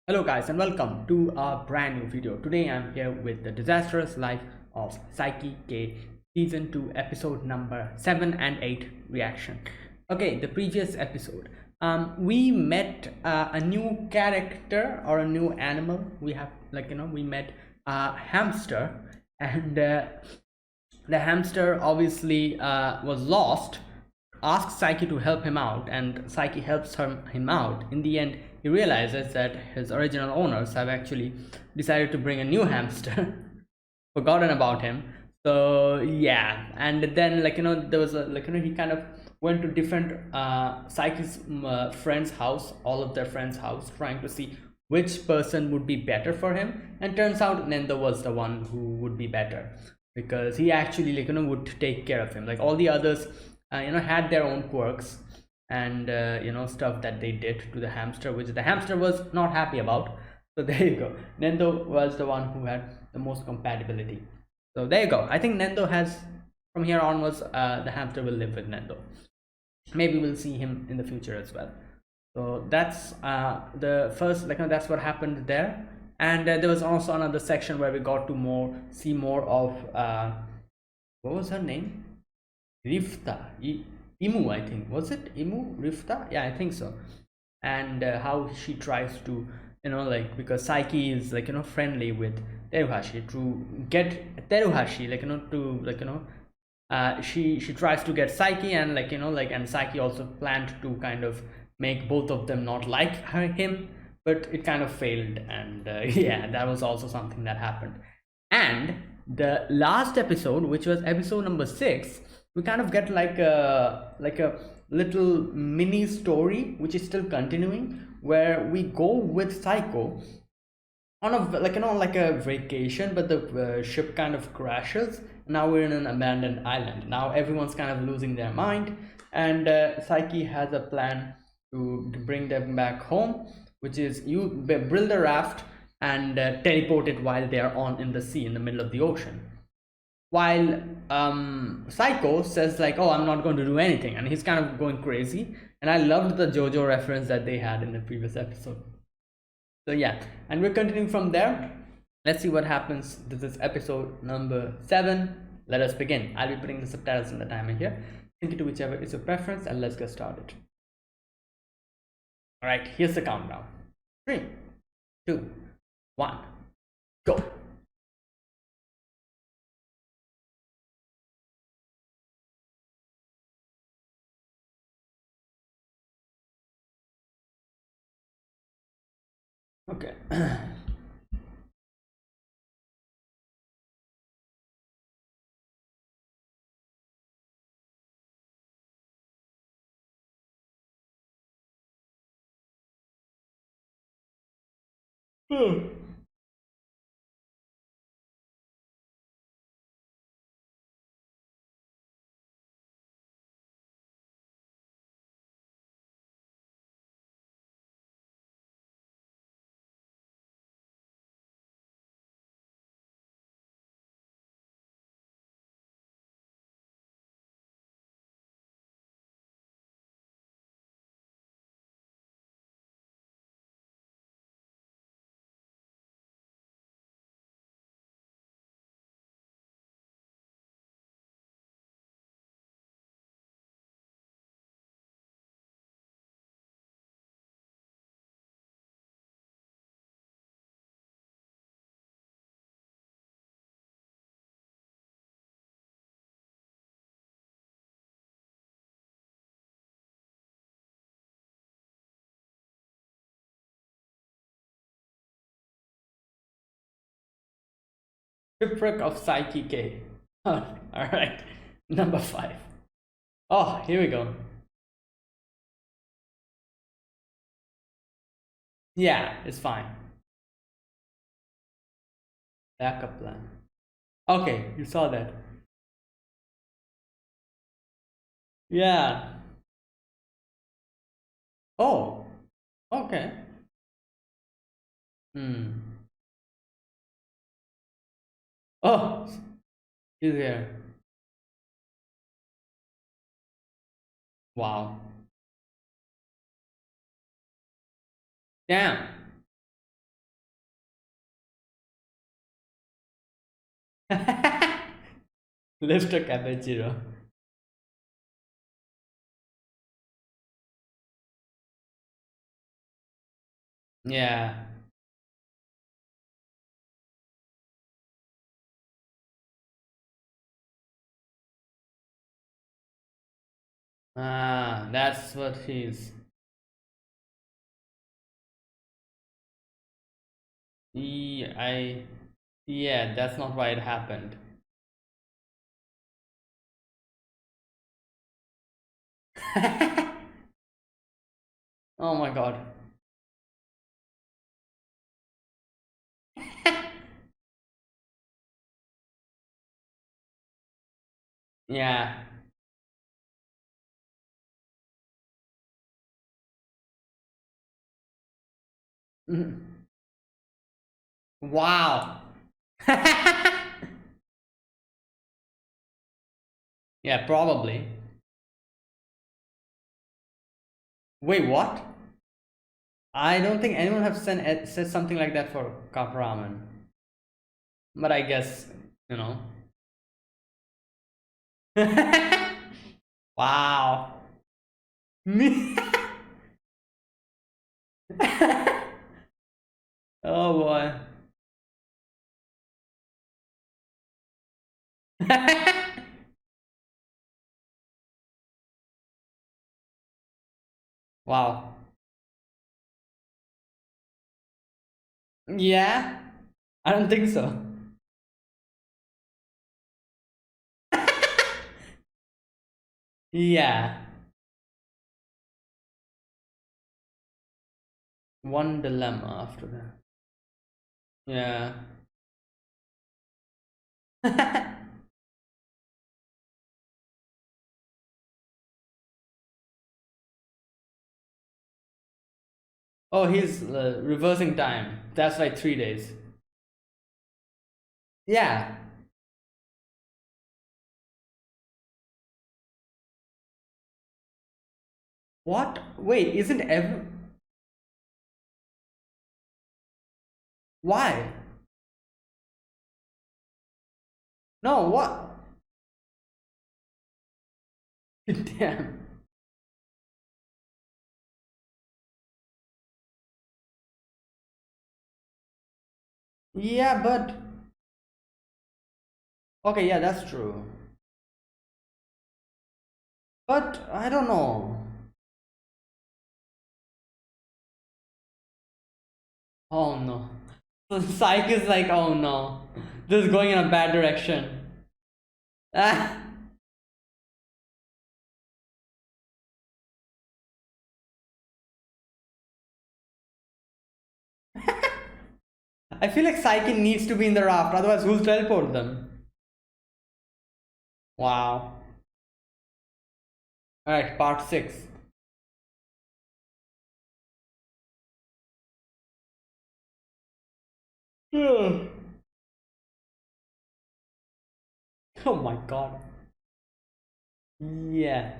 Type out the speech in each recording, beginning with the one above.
Hello guys and welcome to a brand new video. Today I'm here with the Disastrous Life of Saiki K Season 2 episode number 7 and 8 reaction. Okay, the previous episode we met a new character or a new animal. We met a hamster, and the hamster obviously was lost, asks Saiki to help him out, and Saiki helps him out. In the end, he realizes that his original owners have actually decided to bring a new hamster, forgotten about him. So yeah, and then there was he kind of went to different Saiki's friends' house, all of their friends' house, trying to see which person would be better for him. And turns out Nendo was the one who would be better because he actually would take care of him. Like all the others had their own quirks and stuff that they did to the hamster, which the hamster was not happy about. So there you go, Nendo was the one who had the most compatibility. So there you go. I think Nendo has, from here onwards, the hamster will live with Nendo. Maybe we'll see him in the future as well. So that's the first, that's what happened there. And there was also another section where we got to see more of what was her name? Rifta. Imu, I think. Was it Imu? Rifta? Yeah, I think so. And how she tries to, because Saiki is friendly with Teruhashi, to get Teruhashi, she tries to get Saiki, and and Saiki also planned to kind of make both of them not like him, but it kind of failed. And yeah, that was also something that happened. And the last episode, which was episode number 6, we kind of get like a little mini story which is still continuing, where we go with Psycho on a like a vacation, but the ship kind of crashes. Now we're in an abandoned island. Now everyone's kind of losing their mind, and Saiki has a plan to bring them back home, which is you build a raft and teleport it while they are on in the sea, in the middle of the ocean, while Psycho says like, oh, I'm not going to do anything, and he's kind of going crazy. And I loved the JoJo reference that they had in the previous episode. So yeah, and we're continuing from there. Let's see what happens. This is episode number 7. Let us begin. I'll be putting the subtitles in the timer here. Sync it to whichever is your preference, and let's get started. All right, here's the countdown. 3, 2, 1, go. Okay. Shipwreck of Psyche K. All right, number 5. Oh, here we go. Yeah, it's fine. Backup plan. Okay, you saw that. Yeah. Oh, okay. Hmm. Oh, he's here. Wow. Damn. Mr. Caballero. Yeah. Ah, that's what he's. I. Yeah, that's not why it happened. Oh my god. Yeah. Mhm. Wow. Yeah, probably. Wait, what? I don't think anyone have said something like that for cup ramen. But I guess, you know. Wow. Me. Oh boy. Wow. Yeah? I don't think so. Yeah. One dilemma after that. Yeah. Oh, he's reversing time. That's like 3 days. Yeah. What? Wait, isn't every. Why? No, what? Damn. Yeah, but. Okay, yeah, that's true. But I don't know. Oh no. So Psych is like, oh no. This is going in a bad direction. Ah. I feel like Psyche needs to be in the raft, otherwise, who'll teleport them? Wow. Alright, part 6. Oh my god. Yeah.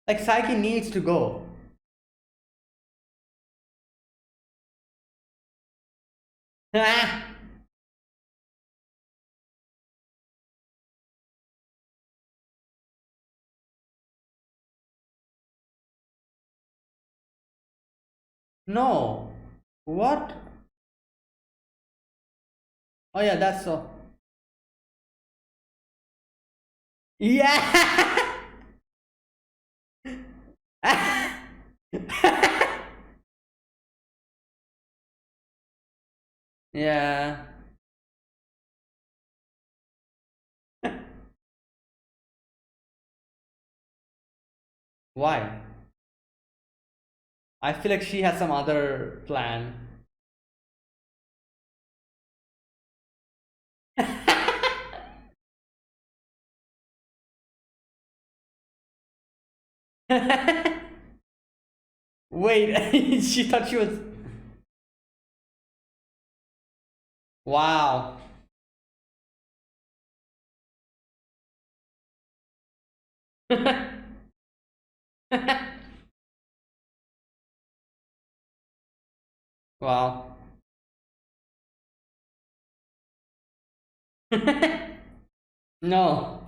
Like, Psyche needs to go. No. What? Oh, yeah, that's so. Yeah! Yeah. Why? I feel like she has some other plan. Wait, she thought she was. Wow. Wow. No.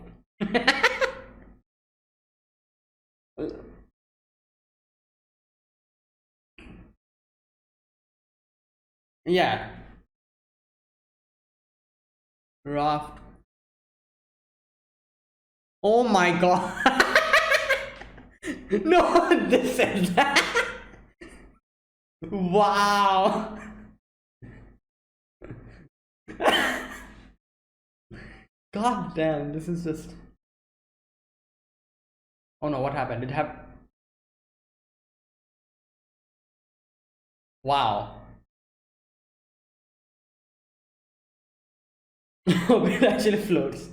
Yeah. Raft. Oh my god. No, this is that. Wow. God damn, this is just. Oh no, what happened? It happened. Wow. It actually floats.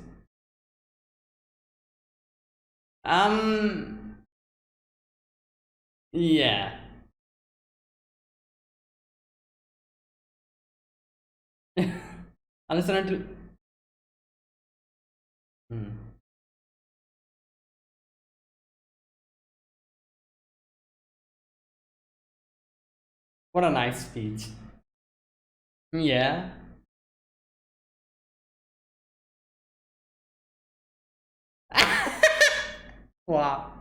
Um. Yeah. Unless and until. Hmm. What a nice speech. Yeah. Wow.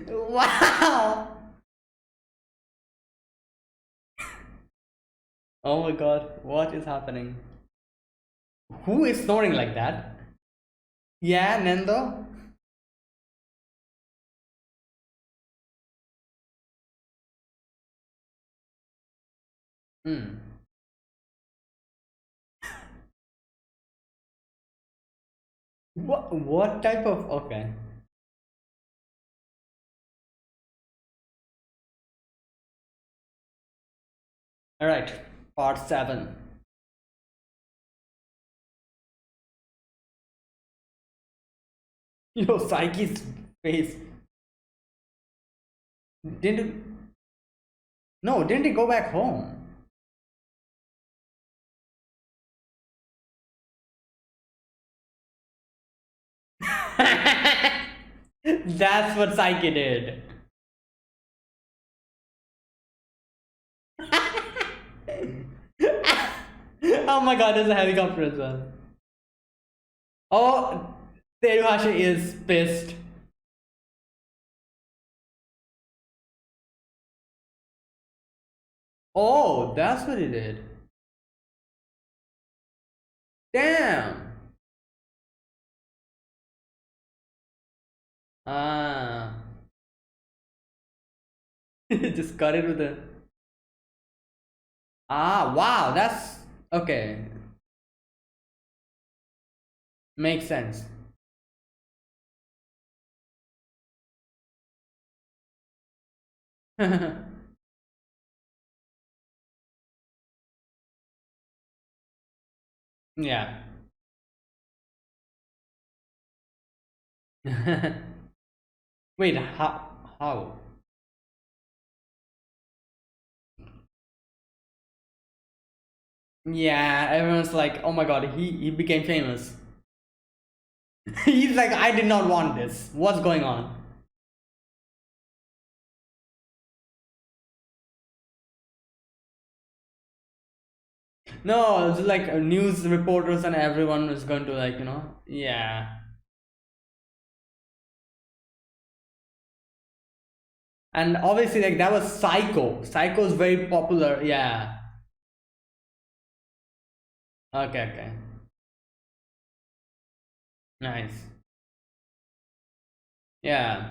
Wow. Oh my god, what is happening? Who is snoring like that? Yeah, Nando? Hmm. What type of okay. Alright. Part 7. Yo, Saiki's face. Didn't no, didn't he go back home? That's what Saiki did. Oh my god, there's a helicopter as well. Oh, Teruhashi is pissed. Oh, that's what he did. Damn. Ah. Just cut it with a. Ah, wow, that's okay. Makes sense. Yeah. Wait, how? How? Yeah, everyone's like, oh my god, he became famous. He's like, I did not want this. What's going on? No, it's like news reporters and everyone was going to like, yeah. And obviously, like that was Psycho. Psycho's very popular. Yeah. Okay, okay. Nice. Yeah.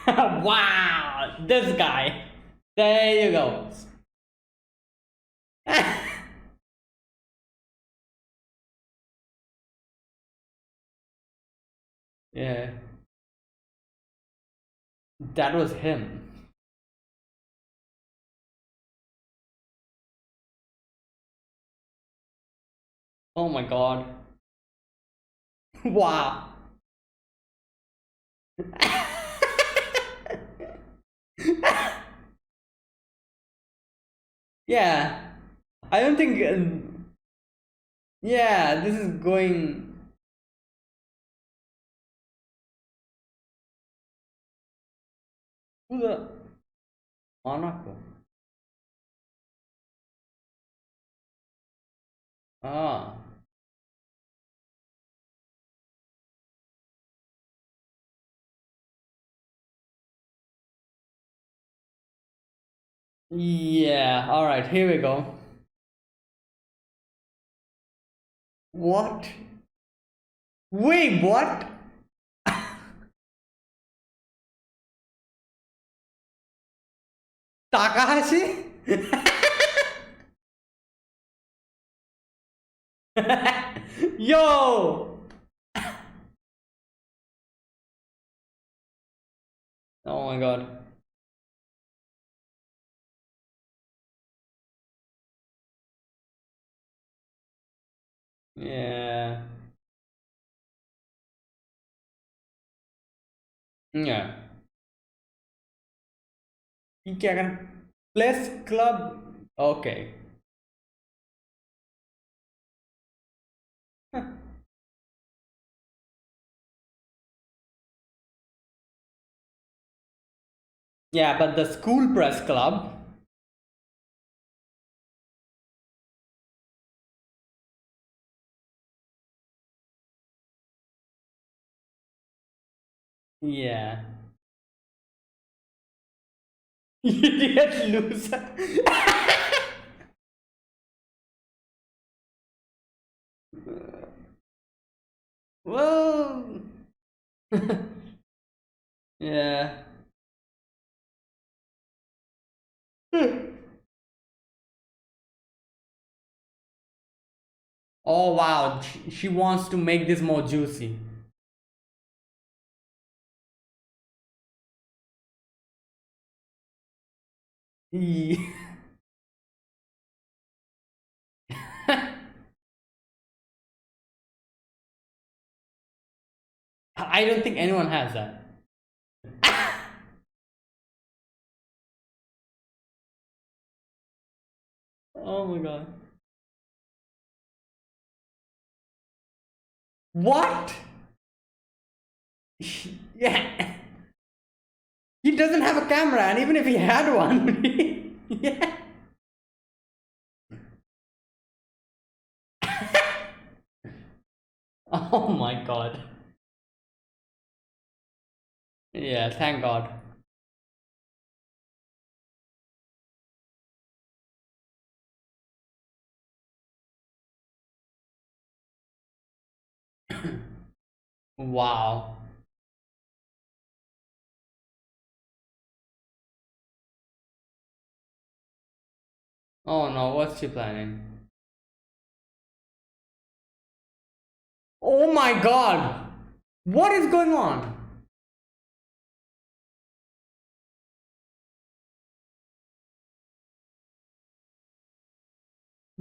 Wow, this guy. There you go. Yeah. That was him. Oh my god. Wow. Yeah. I don't think. Yeah, this is going. Who the. Monaco. Ah. Yeah, alright, here we go. What? Wait, what? Takahashi? Yo! Oh my god. Yeah. Yeah. ये क्या कर place club okay yeah but the school press club yeah idiot loser well yeah oh wow she wants to make this more juicy. Yeah. I don't think anyone has that. Oh my god. What? Yeah. He doesn't have a camera, and even if he had one, yeah. Oh my god. Yeah, thank God. Wow. Oh no, what's she planning? Oh my god! What is going on?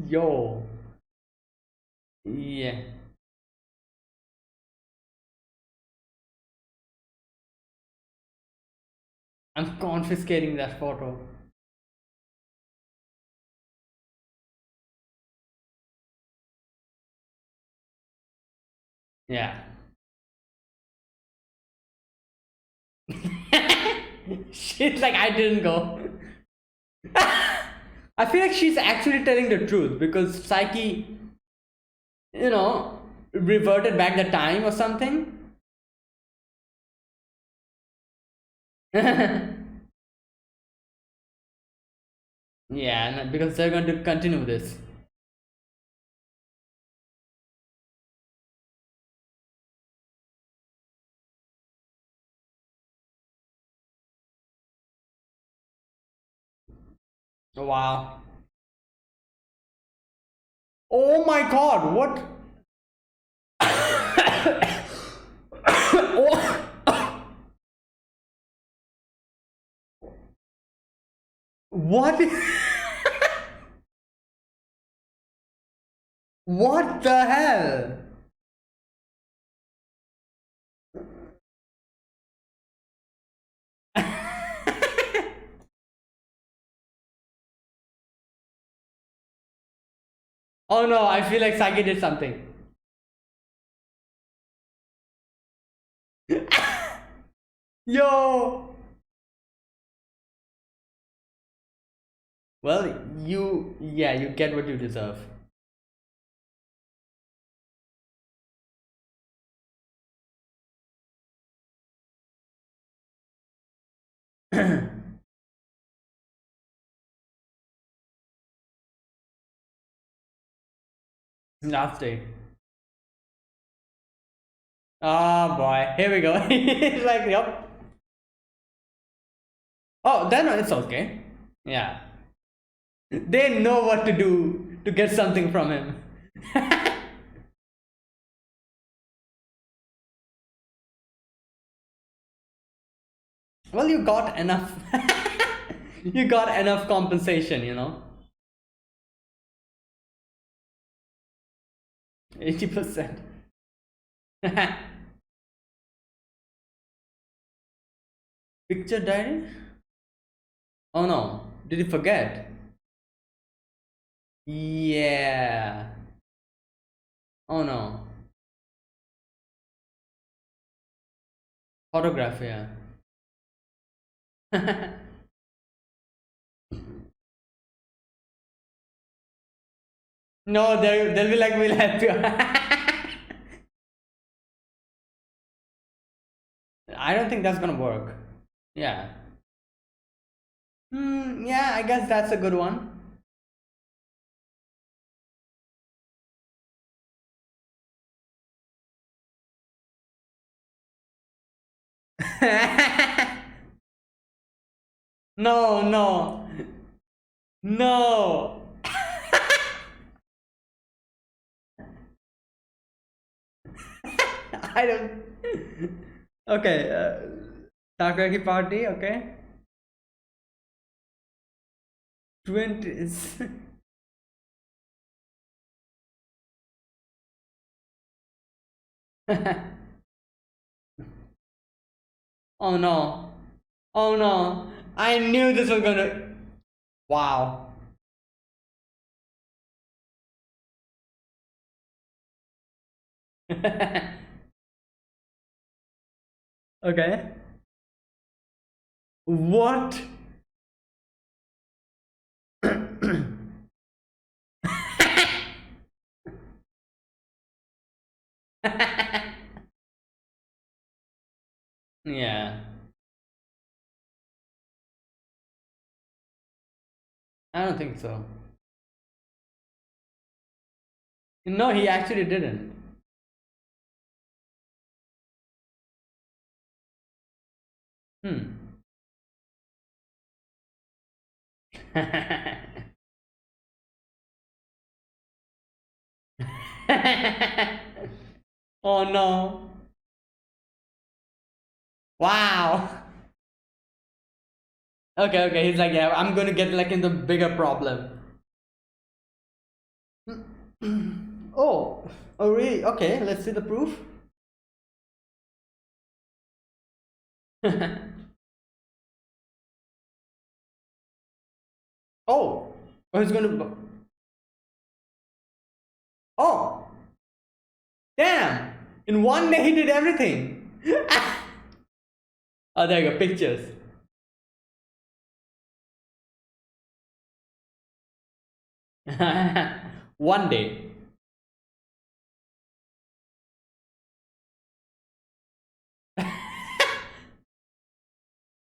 Yo. Yeah. I'm confiscating that photo. Yeah. She's like, I didn't go. I feel like she's actually telling the truth because Saiki, you know, reverted back the time or something. Yeah, because they're going to continue this. Wow. Oh my god, what? Oh, What? What the hell? Oh no, I feel like Saki did something. Yo! Well, yeah, you get what you deserve. Last day. Oh boy, here we go. It's like, yep. Oh, then it's okay. Yeah. They know what to do to get something from him. Well, you got enough. You got enough compensation, 80%. Picture diary? Oh no. Did you forget? Yeah. Oh no. Photograph, yeah. No, they'll be like, we'll help you. I don't think that's gonna work. Yeah. Yeah, I guess that's a good one. No, no, no. I don't. Okay, takoyaki party. Okay, 20s. Oh no! Oh no! I knew this was gonna. Wow. Okay. What? Yeah, I don't think so. No, he actually didn't. Hmm. Oh no. Wow. Okay, okay. He's like, yeah, I'm gonna get like in the bigger problem. Oh, oh really? Okay, let's see the proof. Oh, oh, he's gonna. Oh, damn! In one day, he did everything. Oh, there you go. Pictures. One day.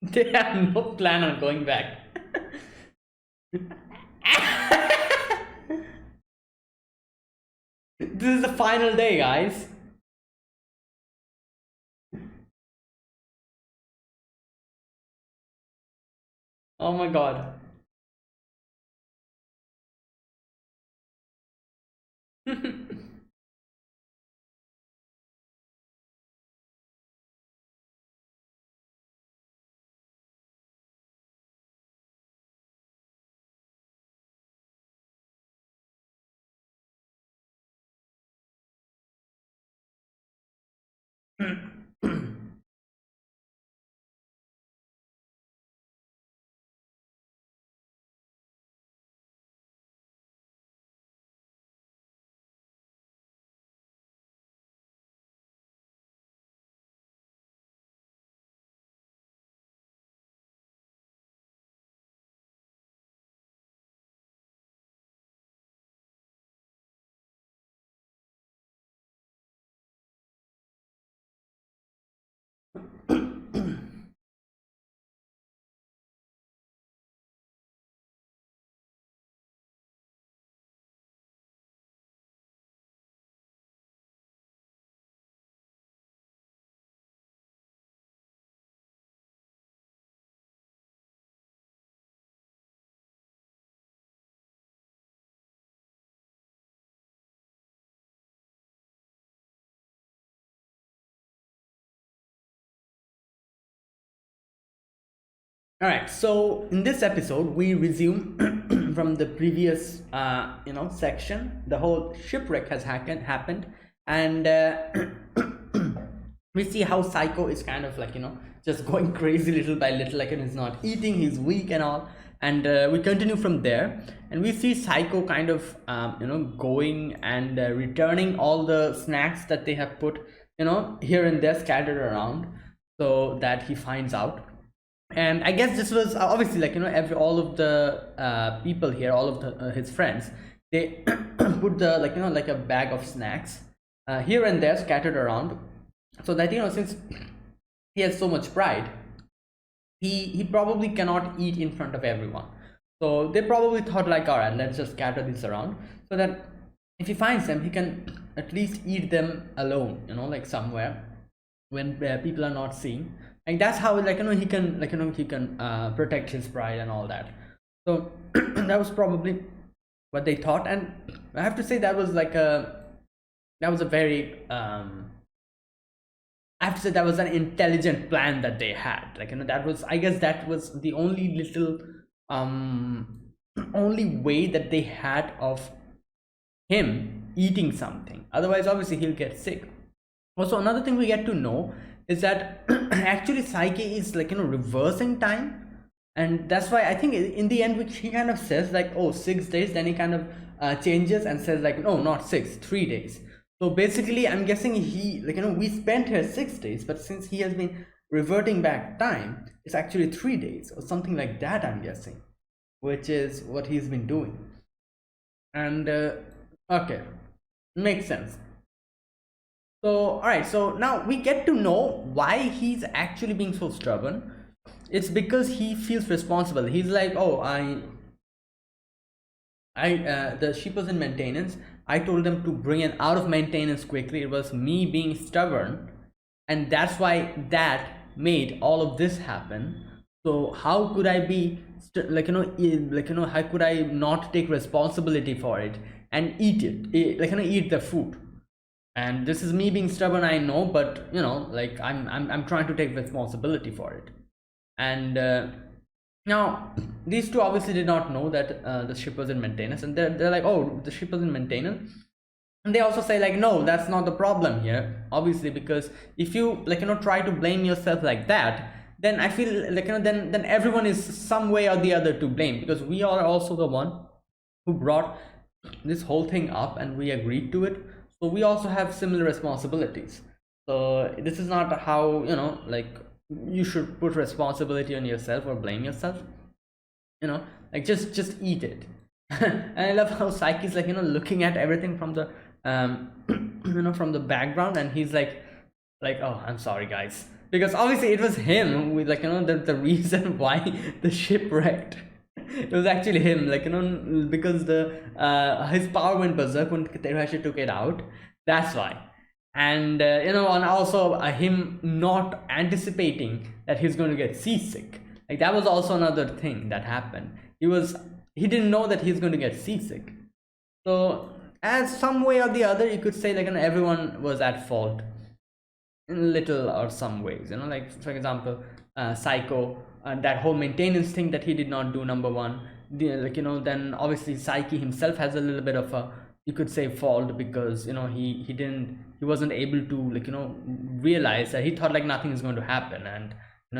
They have no plan on going back. This is the final day, guys. Oh my god. All right, so in this episode, we resume from the previous, section. The whole shipwreck has happened, and we see how Psycho is kind of like just going crazy little by little, like, and he's not eating, he's weak and all. And we continue from there, and we see Psycho kind of going and returning all the snacks that they have put here and there scattered around, so that he finds out. And I guess this was obviously like all of the people here, all of his friends, they put the like a bag of snacks here and there scattered around, so that since he has so much pride, he probably cannot eat in front of everyone. So they probably thought like, all right, let's just scatter this around, so that if he finds them, he can at least eat them alone, like somewhere when people are not seeing. And that's how he can protect his pride and all that. So that was probably what they thought. And I have to say that was a very I have to say that was an intelligent plan that they had. That was, I guess, that was the only little only way that they had of him eating something. Otherwise, obviously, he'll get sick. Also, another thing we get to know is that actually Saiki is reversing time, and that's why I think in the end, which he kind of says like, oh, 6 days, then he kind of changes and says like, no, not 6, 3 days. So basically, I'm guessing he we spent here 6 days, but since he has been reverting back time, it's actually 3 days or something like that, I'm guessing, which is what he's been doing. And okay, makes sense. So all right, so now we get to know why he's actually being so stubborn. It's because he feels responsible. He's like, oh, the ship was in maintenance. I told them to bring it out of maintenance quickly. It was me being stubborn, and that's why that made all of this happen. So how could I be how could I not take responsibility for it and eat it, eat the food? And this is me being stubborn, I know, but I'm trying to take responsibility for it. And now these two obviously did not know that the ship was in maintenance, and they're like, oh, the ship was in maintenance. And they also say like, no, that's not the problem here, obviously, because if you try to blame yourself like that, then I feel then everyone is some way or the other to blame, because we are also the one who brought this whole thing up and we agreed to it. So we also have similar responsibilities. So this is not how you should put responsibility on yourself or blame yourself. Just eat it. And I love how Saiki's looking at everything from the from the background, and he's like, oh, I'm sorry guys, because obviously it was him with the reason why the ship wrecked. It was actually him, because the his power went berserk when Terashi took it out. That's why. And and also him not anticipating that he's going to get seasick. Like that was also another thing that happened. He didn't know that he's going to get seasick. So as some way or the other, you could say everyone was at fault in little or some ways. Like for example, Psycho, that whole maintenance thing that he did not do, number one. Then obviously Saiki himself has a little bit of a you could say fault, because he wasn't able to realize that. He thought like nothing is going to happen, and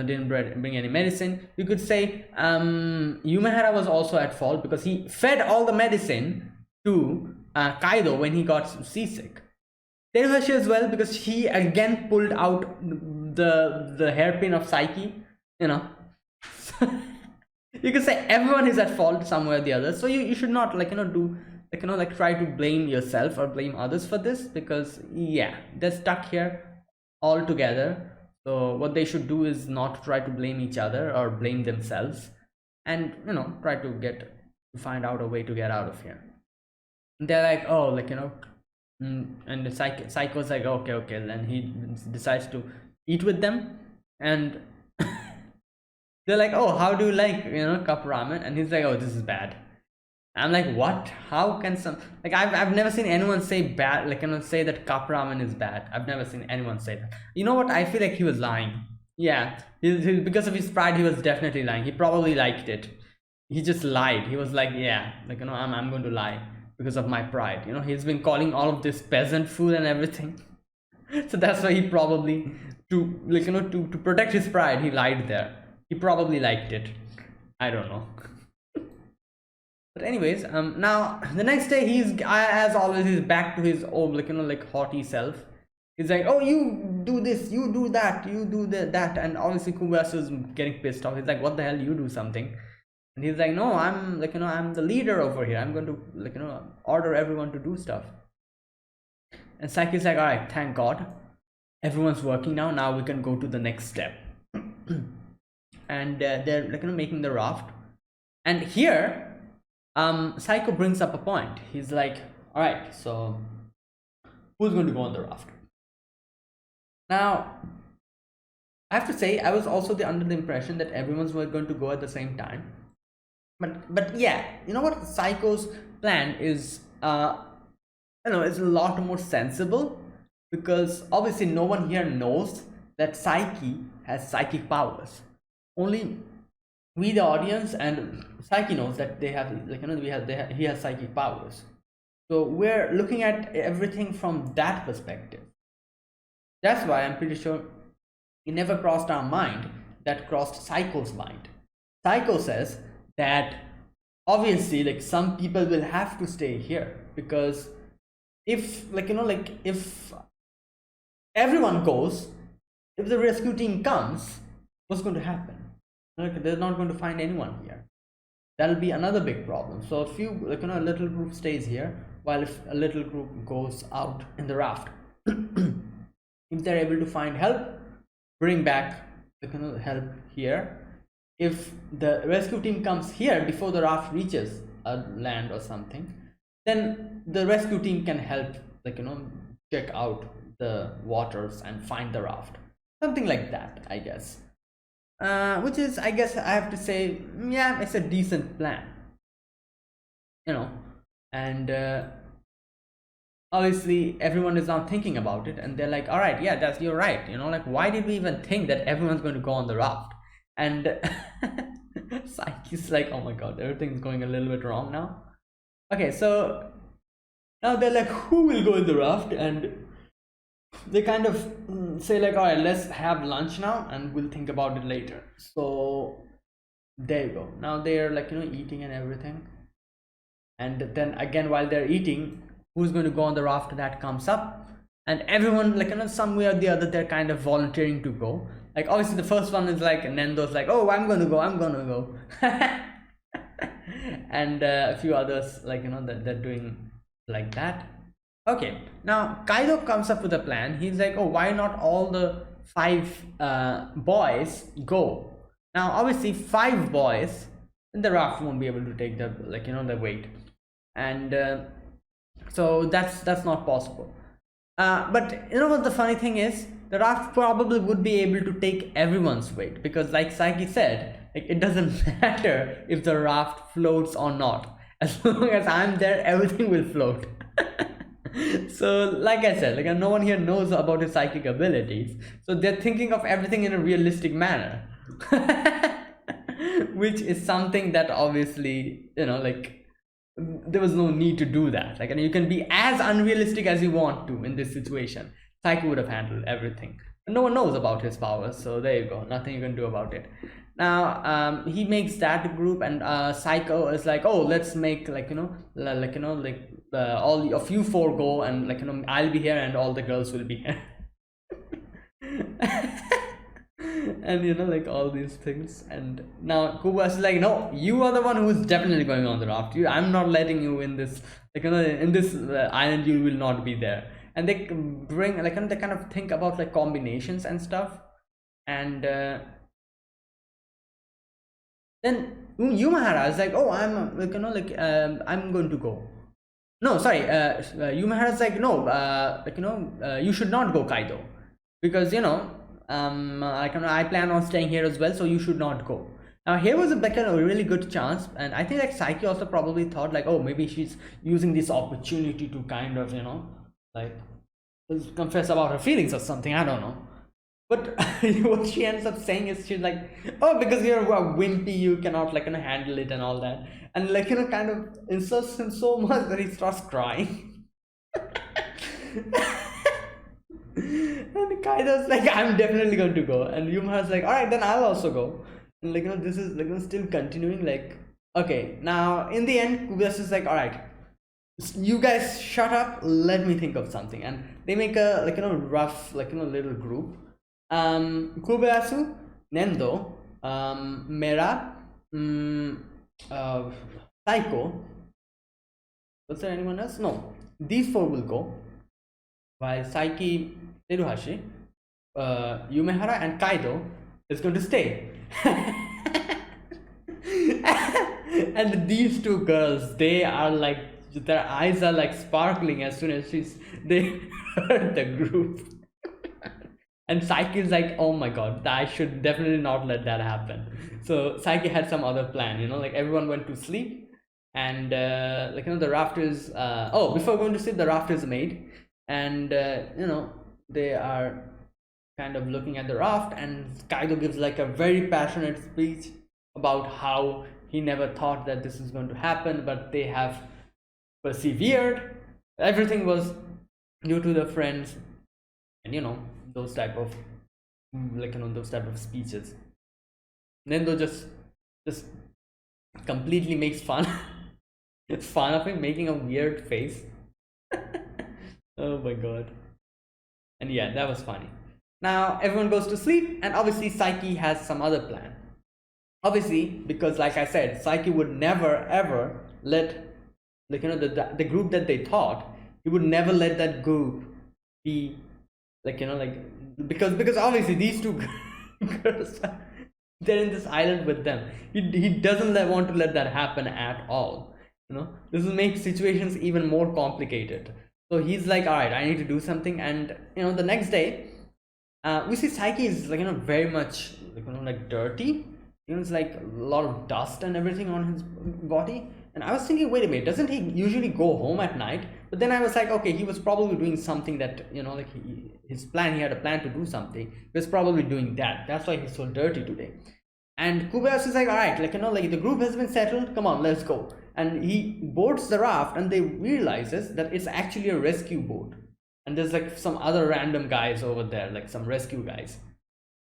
didn't bring any medicine. You could say Yumehara was also at fault, because he fed all the medicine to Kaido when he got seasick. Teruhashi as well, because he again pulled out the hairpin of Saiki. You know, you could say everyone is at fault somewhere or the other. So you should not do try to blame yourself or blame others for this, because yeah, they're stuck here all together. So what they should do is not try to blame each other or blame themselves, and try to find out a way to get out of here. And they're like, oh, and the psycho's like, okay, then he decides to eat with them, and they're like, oh, how do you like cup ramen? And he's like, oh, this is bad. I'm like, what? How can some, like, I've never seen anyone say bad, say that cup ramen is bad. I've never seen anyone say that. You know what? I feel like he was lying. Yeah, because of his pride, he was definitely lying. He probably liked it. He just lied. He was like, yeah, I'm going to lie because of my pride. He's been calling all of this peasant food and everything. So that's why he probably, to protect his pride, he lied there. He probably liked it. I don't know. But anyways, now the next day, he's as always, he's back to his old haughty self. He's like, oh, you do this, you do that, you do that, and obviously Kubasu is getting pissed off. He's like, what the hell, you do something. And he's like, no, I'm I'm the leader over here. I'm going to order everyone to do stuff. And Saiki's like, all right, thank God, everyone's working now. Now we can go to the next step. And they're making the raft. And here, Saiko brings up a point. He's like, all right, so who's going to go on the raft? Now, I have to say, I was also under the impression that everyone's going to go at the same time. But yeah, you know what? Saiko's plan is, is a lot more sensible, because obviously no one here knows that Saiki has psychic powers. Only we, the audience, and Saiki knows that they have, he has psychic powers. So we're looking at everything from that perspective. That's why I'm pretty sure it never crossed our mind that crossed Saiko's mind. Saiko says that obviously some people will have to stay here, because if if everyone goes, if the rescue team comes, what's going to happen? They're not going to find anyone here. That'll be another big problem. So a few a little group stays here, while if a little group goes out in the raft. If they're able to find help, bring back help here. If the rescue team comes here before the raft reaches a land or something, then the rescue team can help check out the waters and find the raft, something like that, I guess. Which is, I guess I have to say, yeah, it's a decent plan, and obviously everyone is now thinking about it, and they're like, all right, yeah, you're right, why did we even think that everyone's going to go on the raft? And Saiki's like, oh my god, everything's going a little bit wrong now. Okay, so now they're like, who will go in the raft? And they kind of say like, all right, let's have lunch now and we'll think about it later. So there you go. Now they're eating and everything, and then again, while they're eating, who's going to go on the raft, that comes up, and everyone some way or the other, they're kind of volunteering to go. Like obviously the first one is Nendo's like, oh, I'm gonna go. And a few others they're doing like that. Okay, now Kaido comes up with a plan. He's like, oh, why not all the 5 boys go? Now obviously 5 boys in the raft won't be able to take the the weight, and so that's not possible. But what the funny thing is, the raft probably would be able to take everyone's weight, because like Saiki said, it doesn't matter if the raft floats or not. As long as I'm there, everything will float. So like I said, no one here knows about his psychic abilities, so they're thinking of everything in a realistic manner. Which is something that obviously there was no need to do that. Like, and you can be as unrealistic as you want to in this situation. Psycho would have handled everything. And no one knows about his powers, so there you go. Nothing you can do about it. Now, he makes that group, and Psycho is like, oh, let's make like all of you four go, and I'll be here, and all the girls will be here. And all these things. And now Kubas is like, no, you are the one who's definitely going on the raft. I'm not letting you in this, in this island. You will not be there. And they bring they kind of think about like combinations and stuff. And then Yumahara is like, oh, I'm I'm going to go. No, sorry, Yumahara is like, no, you should not go, Kaido, because I plan on staying here as well, so you should not go. Now here was a really good chance, and I think like Saiki also probably thought like, oh, maybe she's using this opportunity to kind of like confess about her feelings or something. I don't know. But what she ends up saying is, she's like, oh, because you're wimpy, you cannot handle it and all that, and kind of insults him so much that he starts crying. And Kaido's like, I'm definitely going to go, and Yuma's like, all right, then I'll also go. And this is still continuing. Like, okay, now in the end, Kubias is like, all right, you guys shut up, let me think of something. And they make a rough little group. Kubiasu, Nendo, Mera, Taiko. Was there anyone else? No, these four will go, while Saiki, Teruhashi, Yumehara, and Kaido is going to stay. And these two girls, they are like, their eyes are like sparkling as soon as they heard the group. And Saiki is like, oh my god, I should definitely not let that happen. So Saiki had some other plan, everyone went to sleep, and the raft is before going to sleep, the raft is made, and they are kind of looking at the raft, and Kaido gives like a very passionate speech about how he never thought that this is going to happen, but they have persevered. Everything was due to the friends, and those type of those type of speeches. Nendo just completely makes fun fun of him, making a weird face. Oh my god. And yeah, that was funny. Now everyone goes to sleep, and obviously Saiki has some other plan. Obviously, because like I said, Saiki would never ever let the group that they thought, he would never let that group be because obviously these two girls, they're in this island with them. He doesn't want to let that happen at all. This will make situations even more complicated. So he's like, all right, I need to do something. And the next day, we see Saiki is very much dirty. It's like a lot of dust and everything on his body. And I was thinking, wait a minute, doesn't he usually go home at night? But then I was like, okay, he was probably doing something that his plan. He had a plan to do something. He was probably doing that. That's why he's so dirty today. And Kubias is like, all right, the group has been settled. Come on, let's go. And he boards the raft, and they realizes that it's actually a rescue boat. And there's like some other random guys over there, like some rescue guys.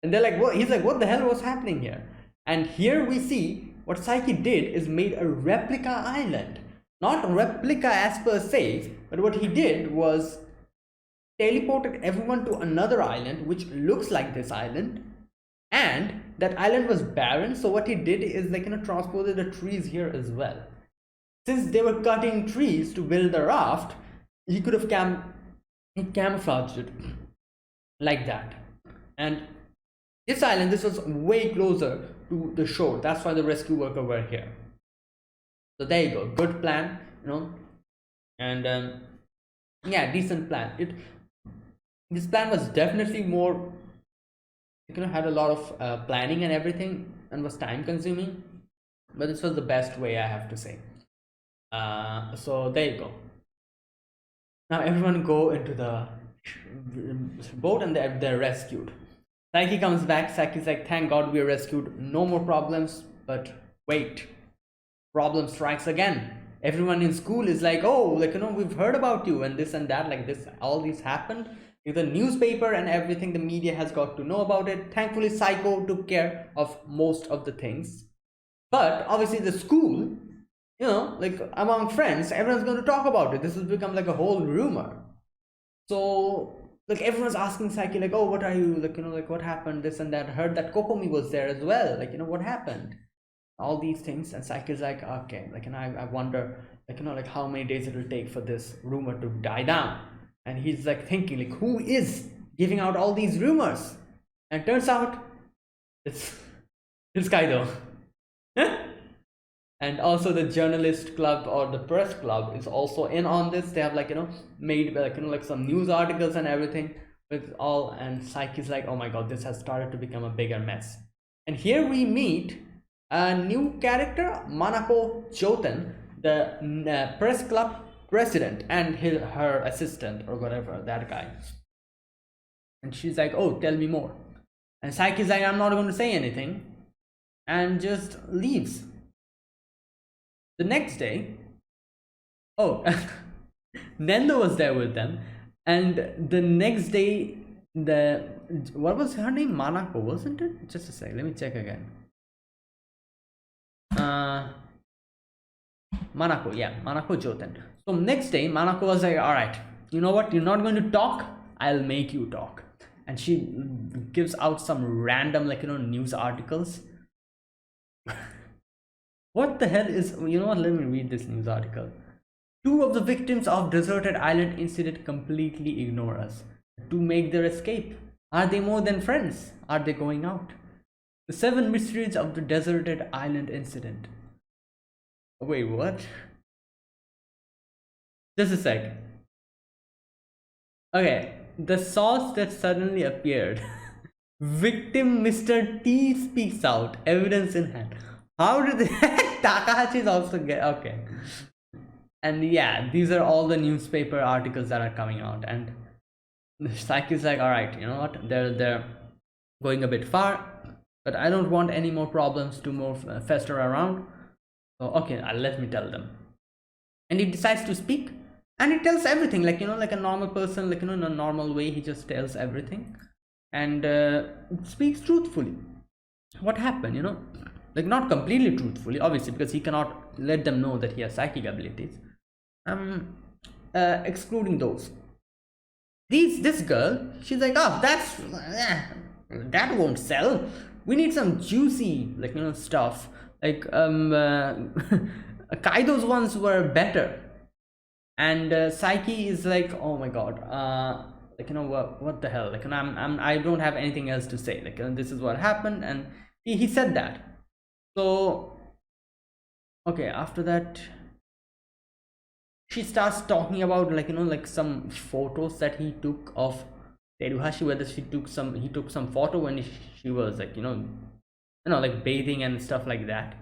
And they're like, what? He's like, what the hell was happening here? And here we see what Saiki did is made a replica island. Not replica as per se, but what he did was teleported everyone to another island which looks like this island, and that island was barren. So what he did is transported the trees here as well. Since they were cutting trees to build the raft, he could have camouflaged it like that. And this island, this was way closer to the shore. That's why the rescue worker were here. So there you go, good plan, and yeah, decent plan. This plan was definitely more, had a lot of planning and everything, and was time consuming, but this was the best way, I have to say. So there you go. Now everyone go into the boat, and they're rescued. Saiki comes back. Saiki's like, thank god we are rescued, no more problems. But wait, problem strikes again. everyone in school is like, oh, like, we've heard about you and this and that, like this, all these happened. The newspaper and everything, the media has got to know about it. Thankfully, Psycho took care of most of the things. But obviously the school, like among friends, everyone's going to talk about it. This has become like a whole rumor. So like everyone's asking Saiki, like, oh, what are you, like, like what happened, this and that. I heard that Kokomi was there as well, like, what happened, all these things. And Saiki's like, okay, like, I wonder, like, like how many days it will take for this rumor to die down. And he's like thinking, like, who is giving out all these rumors? And turns out it's Kaido. And also the journalist club or the press club is also in on this. They have, like, made, like, like some news articles and everything with all. And Saiki's like, oh my god, this has started to become a bigger mess. And here we meet a new character, Manako Joten, the press club president, and her assistant or whatever, that guy. And she's like, oh, tell me more. And Saiki's like, I'm not going to say anything, and just leaves. The next day, oh, Nendo was there with them, and the next day, what was her name? Manako, wasn't it? Just a sec, let me check again. Manako, yeah, Manako Joten. So next day, Manako was like, all right, you know what? You're not going to talk. I'll make you talk. And she gives out some random, like, news articles. What the hell is, you know what, let me read this news article. 2 of the victims of deserted island incident completely ignore us to make their escape. Are they more than friends? Are they going out? The 7 mysteries of the deserted island incident. Wait, what? Just a sec. Okay, the source that suddenly appeared. Victim Mr. T speaks out, evidence in hand. How did Takahashi also get, okay. And yeah, these are all the newspaper articles that are coming out. And Saiki's like, all right, you know what, they're going a bit far, but I don't want any more problems to more fester around. So okay, let me tell them. And he decides to speak, and he tells everything, like, like a normal person, like, in a normal way. He just tells everything and speaks truthfully. What happened, like, not completely truthfully, obviously, because he cannot let them know that he has psychic abilities. Excluding those, this girl, she's like, oh, that won't sell. We need some juicy, like, stuff, like Kaido's ones were better. And Saiki is like, oh my god, like, what the hell, like, I don't have anything else to say, like, this is what happened. And he said that. So okay, after that she starts talking about, like, like some photos that he took of Teruhashi, whether he took some photo when she was, like, like bathing and stuff like that.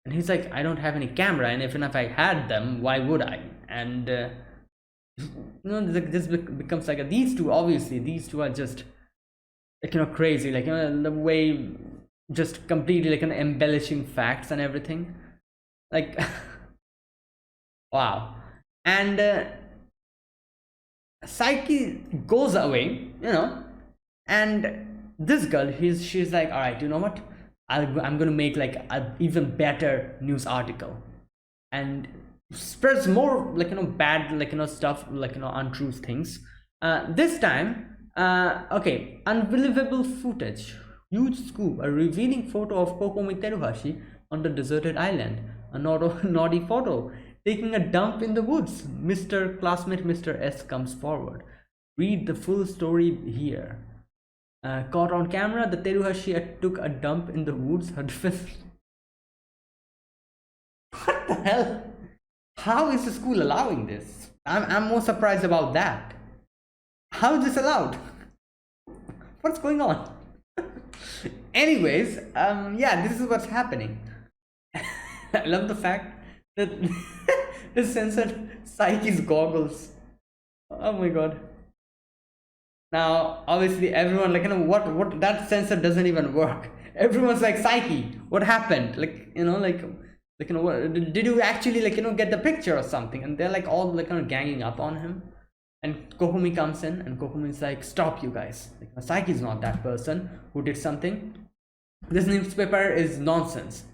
And he's like, I don't have any camera, and even if I had them, why would I? And this becomes like these two are just, like, crazy, like, the way, just completely, like, embellishing facts and everything, like wow. And Saiki goes away, and this girl, she's like, all right, you know what, I'm gonna make, like, a even better news article, and spreads more, like, bad, like, stuff, like, untrue things. This time, okay, unbelievable footage, huge scoop, a revealing photo of Kokomi Teruhashi on the deserted island, a naughty photo, taking a dump in the woods. Classmate Mr. S comes forward. Read the full story here. Caught on camera, the Teruhashi took a dump in the woods. Her defense. What the hell? How is the school allowing this? I'm more surprised about that. How is this allowed? What's going on? Anyways, yeah, this is what's happening. I love the fact that the censored Saiki's goggles. Oh my god. Now, obviously, everyone, like, what that sensor doesn't even work. Everyone's like, Saiki, what happened? Like, like, like, what, did you actually, like, get the picture or something? And they're like all like ganging up on him. And Kokumi comes in, and Kokumi's like, stop, you guys, like, Saiki's not that person who did something. This newspaper is nonsense.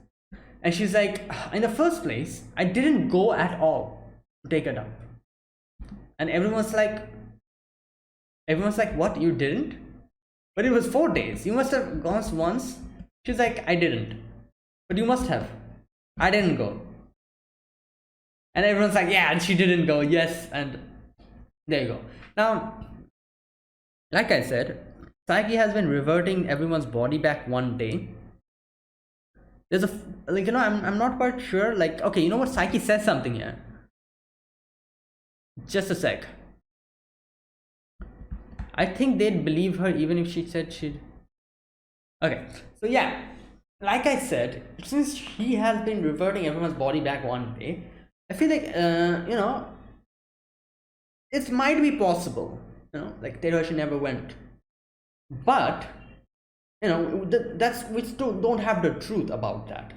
And she's like, in the first place, I didn't go at all to take a dump. And everyone's like, what, you didn't? But it was 4 days, you must have gone once. She's like, I didn't. But you must have. I didn't go. And everyone's like, yeah, and she didn't go. Yes. And there you go. Now, like I said, Saiki has been reverting everyone's body back one day. There's a, like, I'm not quite sure. Like, okay, you know what? Saiki says something here. Just a sec. I think they'd believe her even if she said she'd. Okay, so yeah, like I said, since she has been reverting everyone's body back one day, I feel like, it might be possible, like Teruhashi never went. But, that's, we still don't have the truth about that.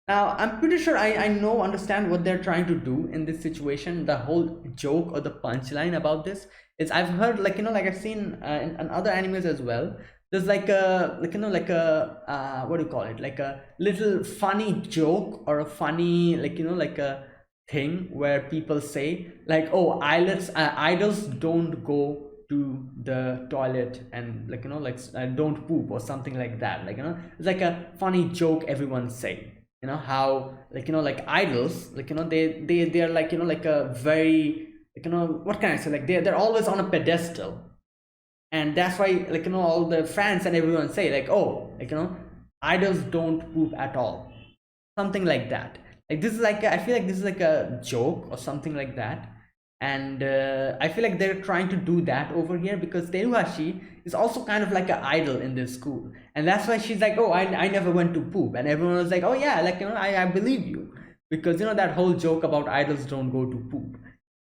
Now, I'm pretty sure I understand what they're trying to do in this situation. The whole joke or the punchline about this is, I've heard, like, like I've seen in other animes as well. There's like a, what do you call it? Like a little funny joke or a funny, like a thing where people say, like, oh, idols don't go to the toilet and, like, don't poop or something like that. Like, it's like a funny joke everyone say. How, like, like idols, like, they're like, like a very, like, what can I say, like they're always on a pedestal. And that's why, like, all the fans and everyone say, like, oh, like, idols don't poop at all, something like that. Like, this is like I feel like this is like a joke or something like that. And I feel like they're trying to do that over here, because Teruhashi is also kind of like an idol in this school, and that's why she's like, oh, I never went to poop. And everyone was like, oh yeah, like, I believe you, because that whole joke about idols don't go to poop.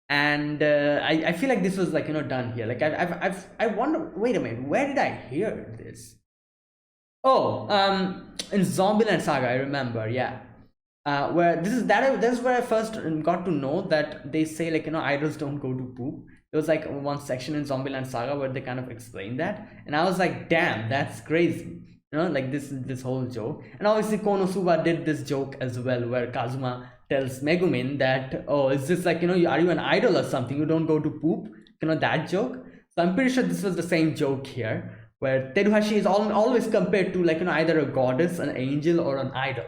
And I feel like this was, like, done here. Like, I wonder, wait a minute, where did I hear this? Oh, in Zombieland Saga, I remember, yeah. Where this is where I first got to know that they say, like, idols don't go to poop. There was like one section in Zombieland Saga where they kind of explain that, and I was like, damn, that's crazy. Like, this whole joke. And obviously Konosuba did this joke as well, where Kazuma tells Megumin that, oh, is this like, are you an idol or something? You don't go to poop? That joke. So I'm pretty sure this was the same joke here, where Teruhashi is always compared to, like, either a goddess, an angel, or an idol.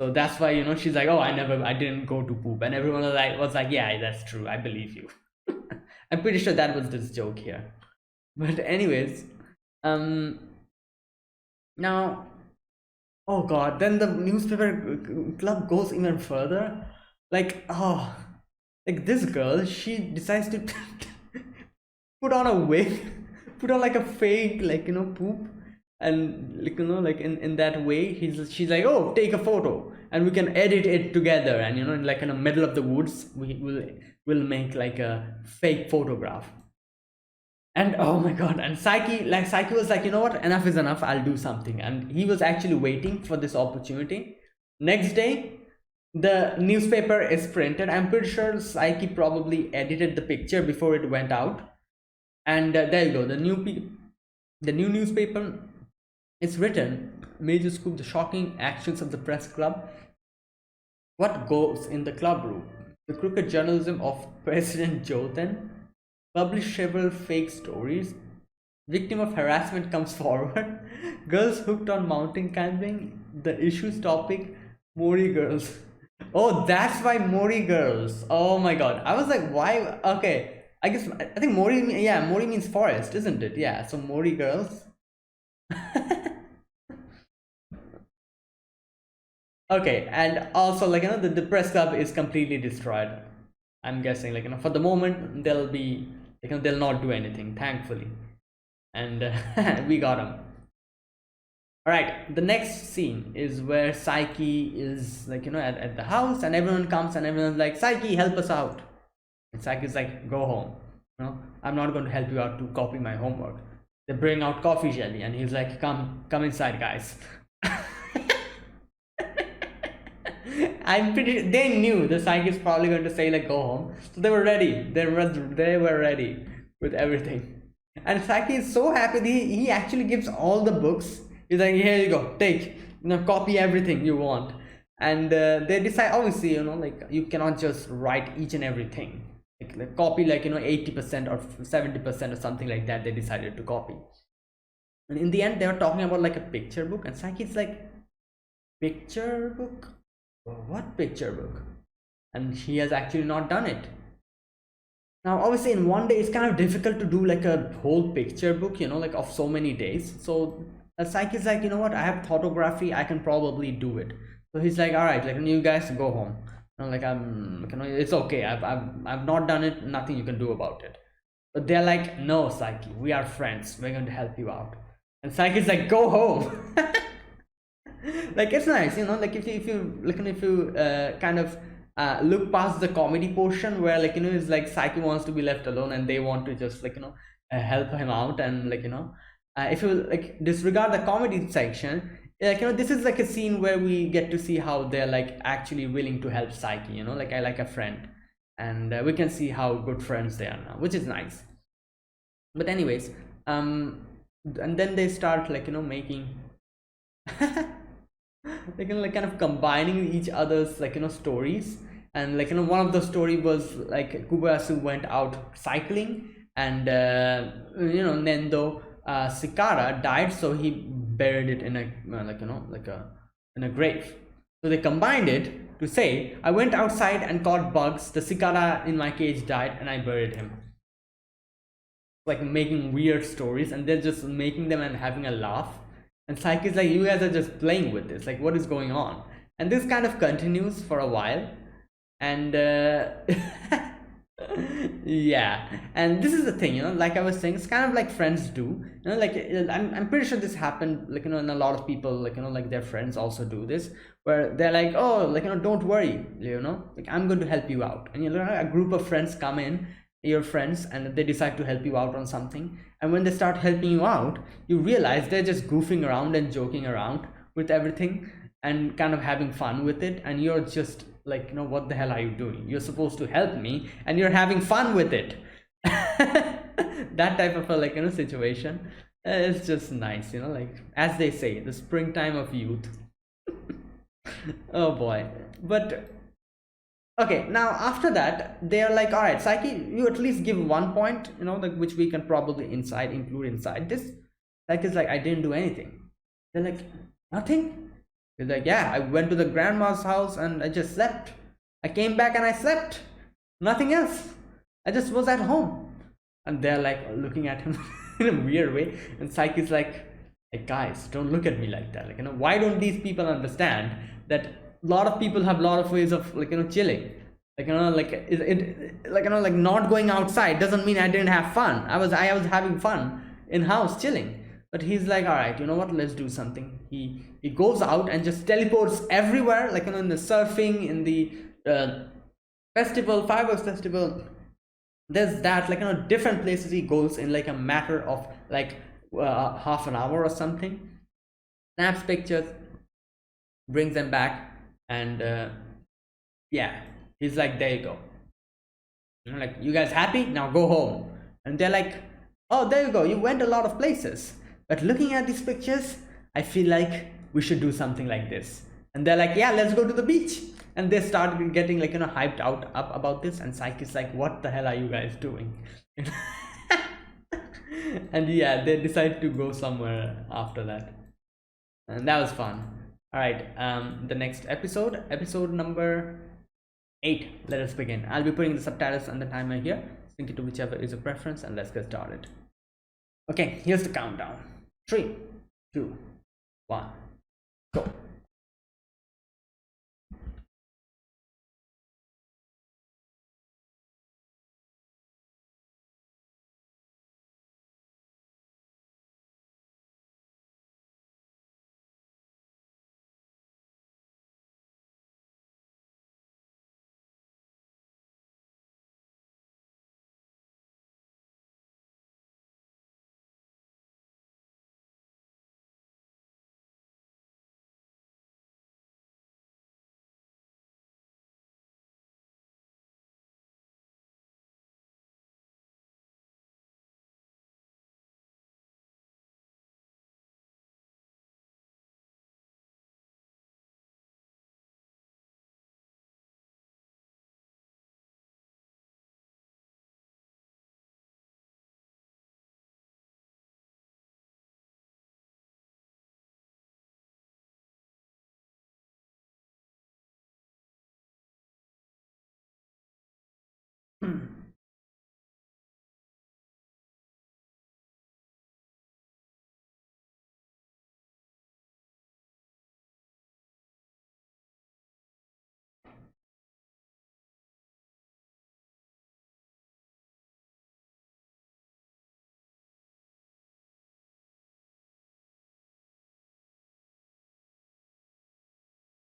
So that's why, she's like, oh, I didn't go to poop. And everyone was like, yeah, that's true, I believe you. I'm pretty sure that was this joke here. But anyways, now, oh god, then the newspaper club goes even further. Like, oh, like this girl, she decides to put on a wig, put on like a fake, like, poop. And, like, like in that way, she's like, oh, take a photo and we can edit it together, and like in the middle of the woods, we'll make like a fake photograph. And oh my god, and Saiki was like, you know what, enough is enough, I'll do something. And he was actually waiting for this opportunity. Next day, the newspaper is printed. I'm pretty sure Saiki probably edited the picture before it went out. And there you go, the new newspaper. It's written, major scoop, the shocking actions of the press club. What goes in the club room? The crooked journalism of President Joten. Publish several fake stories. Victim of harassment comes forward. Girls hooked on mountain climbing. The issue's topic, Mori girls. Oh, that's why Mori girls. Oh my god. I was like, why? Okay. I think Mori means forest, isn't it? Yeah, so Mori girls. Okay, and also, like, the press club is completely destroyed. I'm guessing, like, for the moment they'll be, like, they'll not do anything, thankfully. And we got them. All right, the next scene is where Saiki is, like, at the house, and everyone comes and everyone's like, Saiki, help us out. And Saiki's like, go home. I'm not going to help you out to copy my homework. They bring out coffee jelly, and he's like, come inside, guys. I'm pretty. They knew the Saiki is probably going to say like go home, so they were ready. They were ready with everything. And Saiki is so happy. He actually gives all the books. He's like, here you go, take. Copy everything you want. And they decide, obviously, like you cannot just write each and everything. Like copy, like 80% or 70% or something like that. They decided to copy. And in the end, they were talking about like a picture book, and Saiki's like, picture book? What picture book? And he has actually not done it. Now, obviously, in one day, it's kind of difficult to do like a whole picture book, like of so many days. So Saiki is like, you know what? I have photography. I can probably do it. So he's like, all right, like you guys go home. Like it's okay. I've not done it. Nothing you can do about it. But they're like, no, Saiki, we are friends. We're going to help you out. And Saiki's like, go home. Like it's nice, like if you like if you kind of look past the comedy portion where like it's like Psyche wants to be left alone and they want to just like help him out, and like if you like disregard the comedy section, like this is like a scene where we get to see how they're like actually willing to help Psyche, like I like a friend, and we can see how good friends they are now, which is nice. But anyways, um and then they start like making they can like kind of combining each other's like stories. And like one of the story was like Kubayasu went out cycling, and Nendo Sikara died, so he buried it in a like a in a grave. So they combined it to say, I went outside and caught bugs, the Sikara in my cage died, and I buried him. Like making weird stories, and they're just making them and having a laugh. And Psyche is like, you guys are just playing with this, like what is going on? And this kind of continues for a while. And yeah, and this is the thing, like I was saying, it's kind of like friends do, like I'm pretty sure this happened like and a lot of people like like their friends also do this, where they're like, oh, like don't worry, like I'm going to help you out. And a group of friends come in, your friends, and they decide to help you out on something. And when they start helping you out, you realize they're just goofing around and joking around with everything and kind of having fun with it, and you're just like, what the hell are you doing? You're supposed to help me and you're having fun with it. That type of a like situation. It's just nice, like as they say, the springtime of youth. Oh boy. But okay, now after that, they're like, all right, Psyche, you at least give 1 point, like which we can probably include inside this. Psyche's like, I didn't do anything. They're like, nothing? He's like, yeah, I went to the grandma's house and I just slept. I came back and I slept. Nothing else. I just was at home. And they're like looking at him in a weird way. And Psyche's like, guys, don't look at me like that. Like, why don't these people understand that a lot of people have a lot of ways of like, chilling. Like, like like, like not going outside doesn't mean I didn't have fun. I was having fun in house chilling. But he's like, all right, you know what, let's do something. He goes out and just teleports everywhere, like in the surfing, in the festival, fireworks festival. There's that, like different places he goes in like a matter of like half an hour or something. Snaps pictures, brings them back, and yeah, he's like, there you go. Like, you guys happy? Now go home. And they're like, oh, there you go, you went a lot of places, but looking at these pictures, I feel like we should do something like this. And they're like, yeah, let's go to the beach. And they start getting like hyped out up about this, and Psyche's like, what the hell are you guys doing? And yeah, they decide to go somewhere after that, and that was fun. All right, the next episode number 8, let us begin. I'll be putting the subtitles and the timer here. Sync it to whichever is your preference, and let's get started. Okay, here's the countdown. 3, 2, 1, go.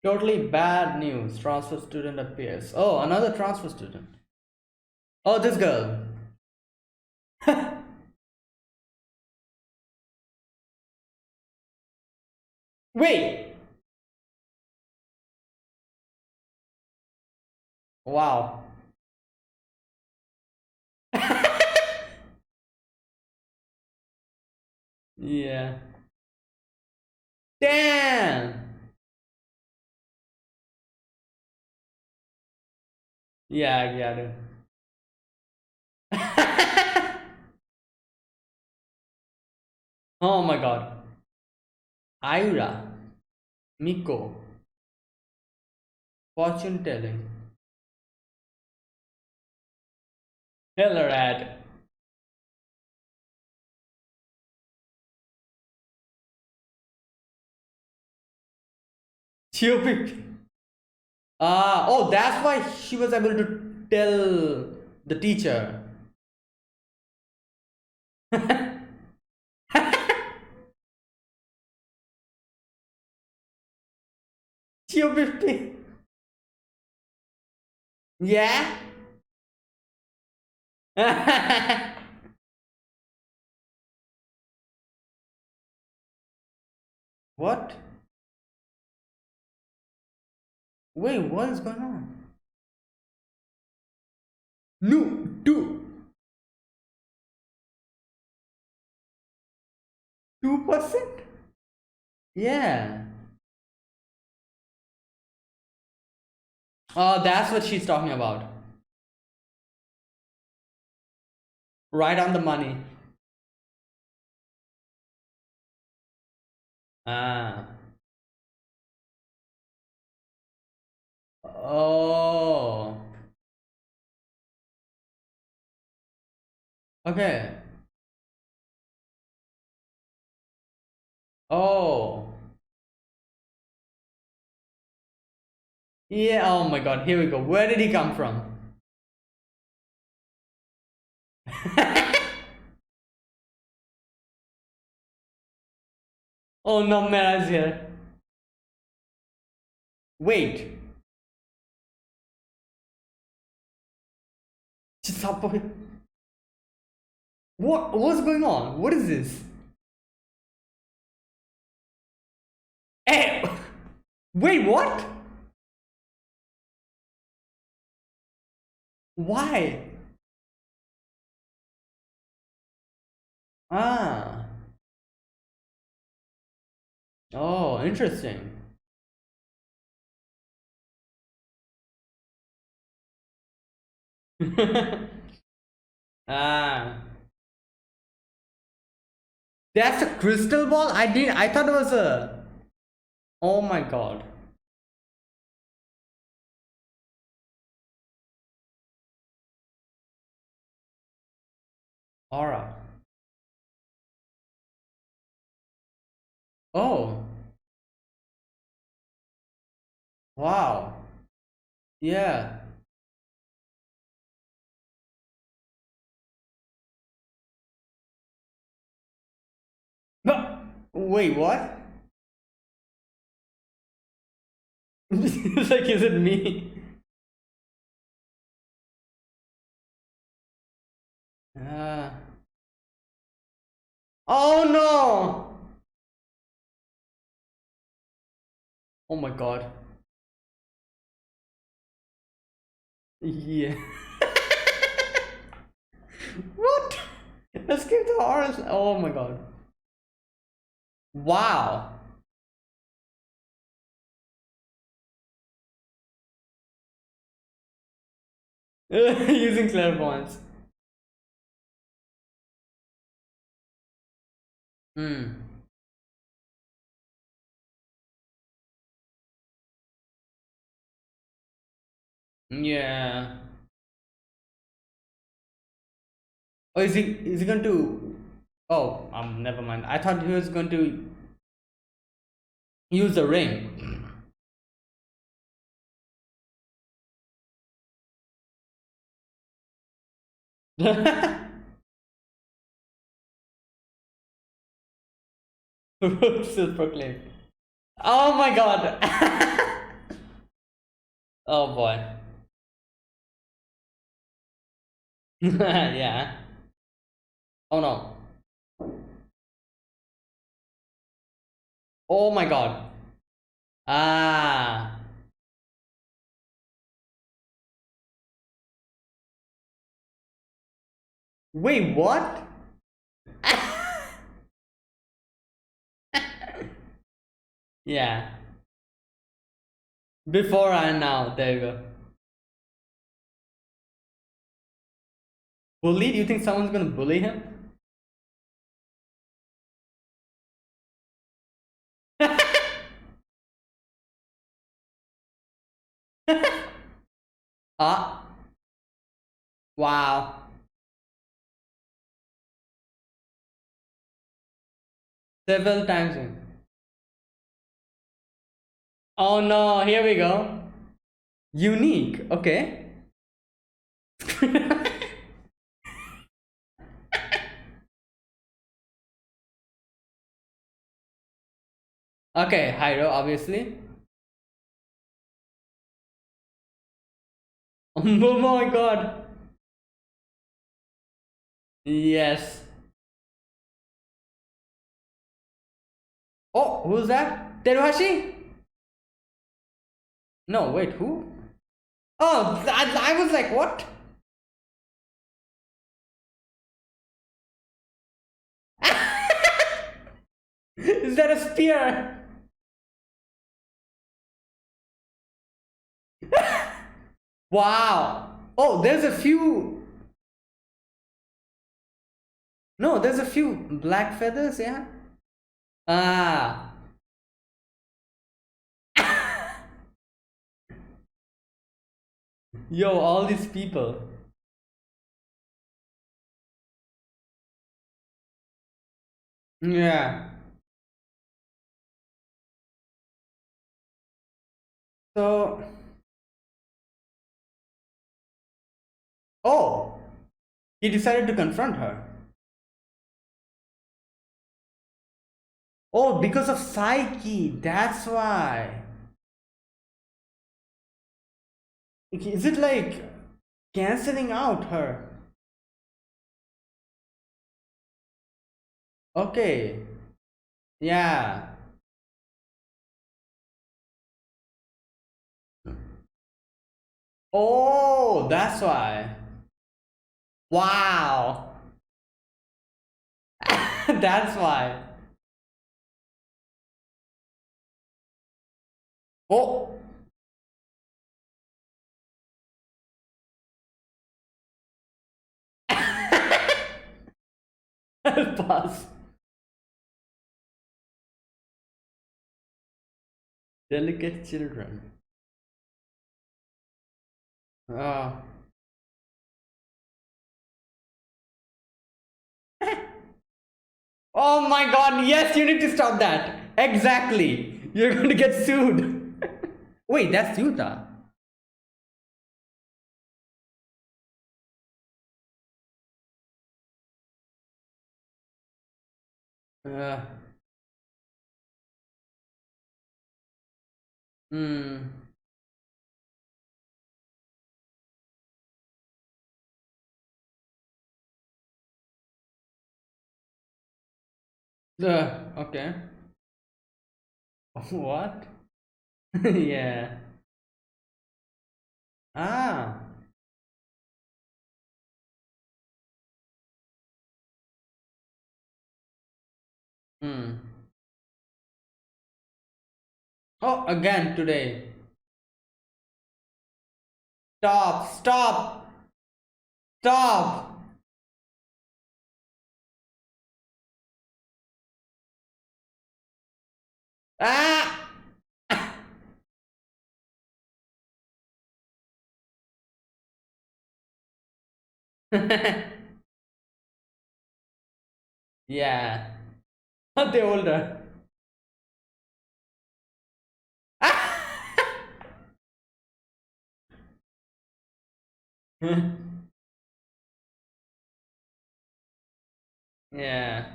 Totally bad news. Transfer student appears. Oh, another transfer student. Oh, this girl. Wait. Wow. Yeah. Damn. Yeah, I get it. Oh my god. Aira. Miko. Fortune telling. Heller ad. Stupid. Ah, oh, that's why she was able to tell the teacher. Stupid. Yeah. What? Wait, what is going on? No, 2%? Yeah. Oh, that's what she's talking about. Right on the money. Ah. Oh. Okay. Oh. Yeah, oh my god, here we go. Where did he come from? Oh no, Mera's here. Wait. Chisapo. What's going on? What is this? Eh, wait, what? Why? Ah. Oh, interesting. Ah. That's a crystal ball? I thought it was a. Oh my god. Aura. Oh. Wow. Yeah. But wait, what? It's like, is it me? Uh, oh no! Oh my god. Yeah. What? Let's give the horror. Oh my god. Wow. Using clairvoyance. Hmm. Yeah. Oh, is he going to? Oh, never mind. I thought he was going to use the ring. Self proclaimed. Oh my god. Oh boy. Yeah. Oh no. Oh my god. Ah. Wait, what? Yeah. Before and now. There you go. Bully? Do you think someone's gonna bully him? Ah. Wow. Several times. Oh no, here we go. Unique. Okay. Okay, Hyro, obviously. Oh my god. Yes. Oh, who's that? Teruhashi? No, wait, who? Oh, I was like, what? Is that a spear? Wow. Oh, there's a few. No, there's a few black feathers, yeah? Ah. Yo, all these people. Yeah. So, oh, he decided to confront her. Oh, because of Saiki, that's why. Is it like canceling out her? Okay, yeah. Oh, that's why. Wow. That's why. Oh, pass. Delicate children. Oh. Oh my god, yes, you need to stop that. Exactly. You're going to get sued. Wait, that's Yuta. Uh, hmm. Okay. What? Yeah. Ah. Hmm. Oh, again today. Stop, stop, stop. Ah. Yeah. The older. Yeah.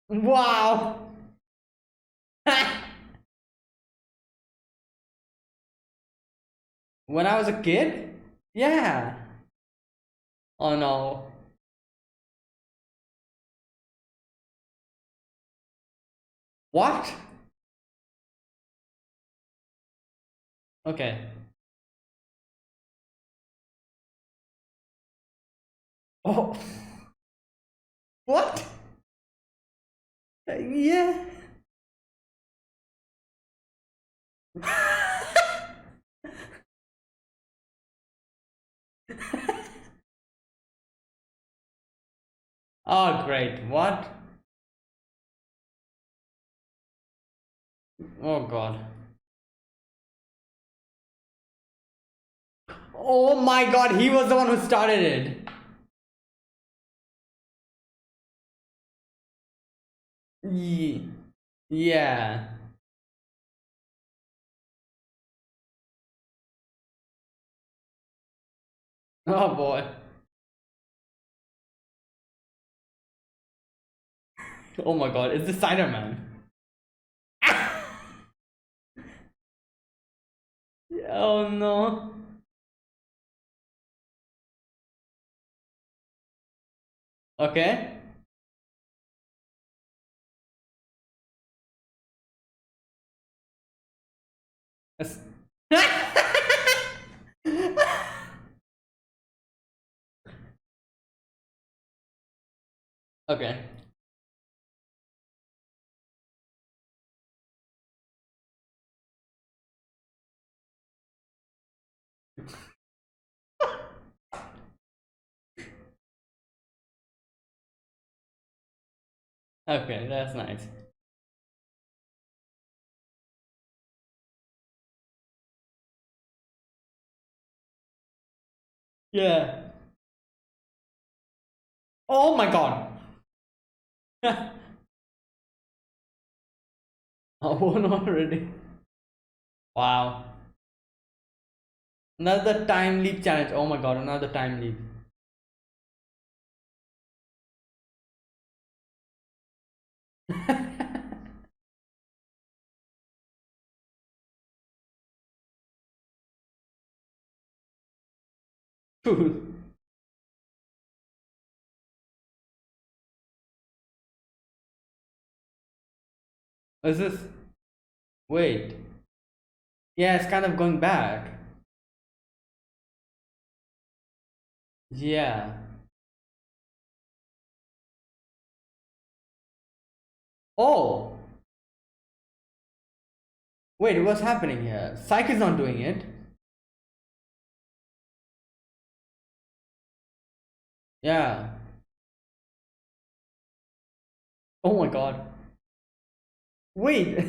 Wow. When I was a kid? Yeah. Oh no. What? Okay. Oh, what? Yeah. Oh, great. What? Oh, God. Oh my God, he was the one who started it. Ye- Yeah. Oh boy. Oh my God, it's the cider man. Oh no. Okay. Yes. Okay. Okay, that's nice. Yeah. Oh my God. I won already. Wow. Another time leap challenge. Oh my God, another time leap. Cool. Is this? Wait. Yeah, it's kind of going back. Yeah. Oh. Wait, what's happening here? Psych is not doing it. Yeah. Oh my God. Wait.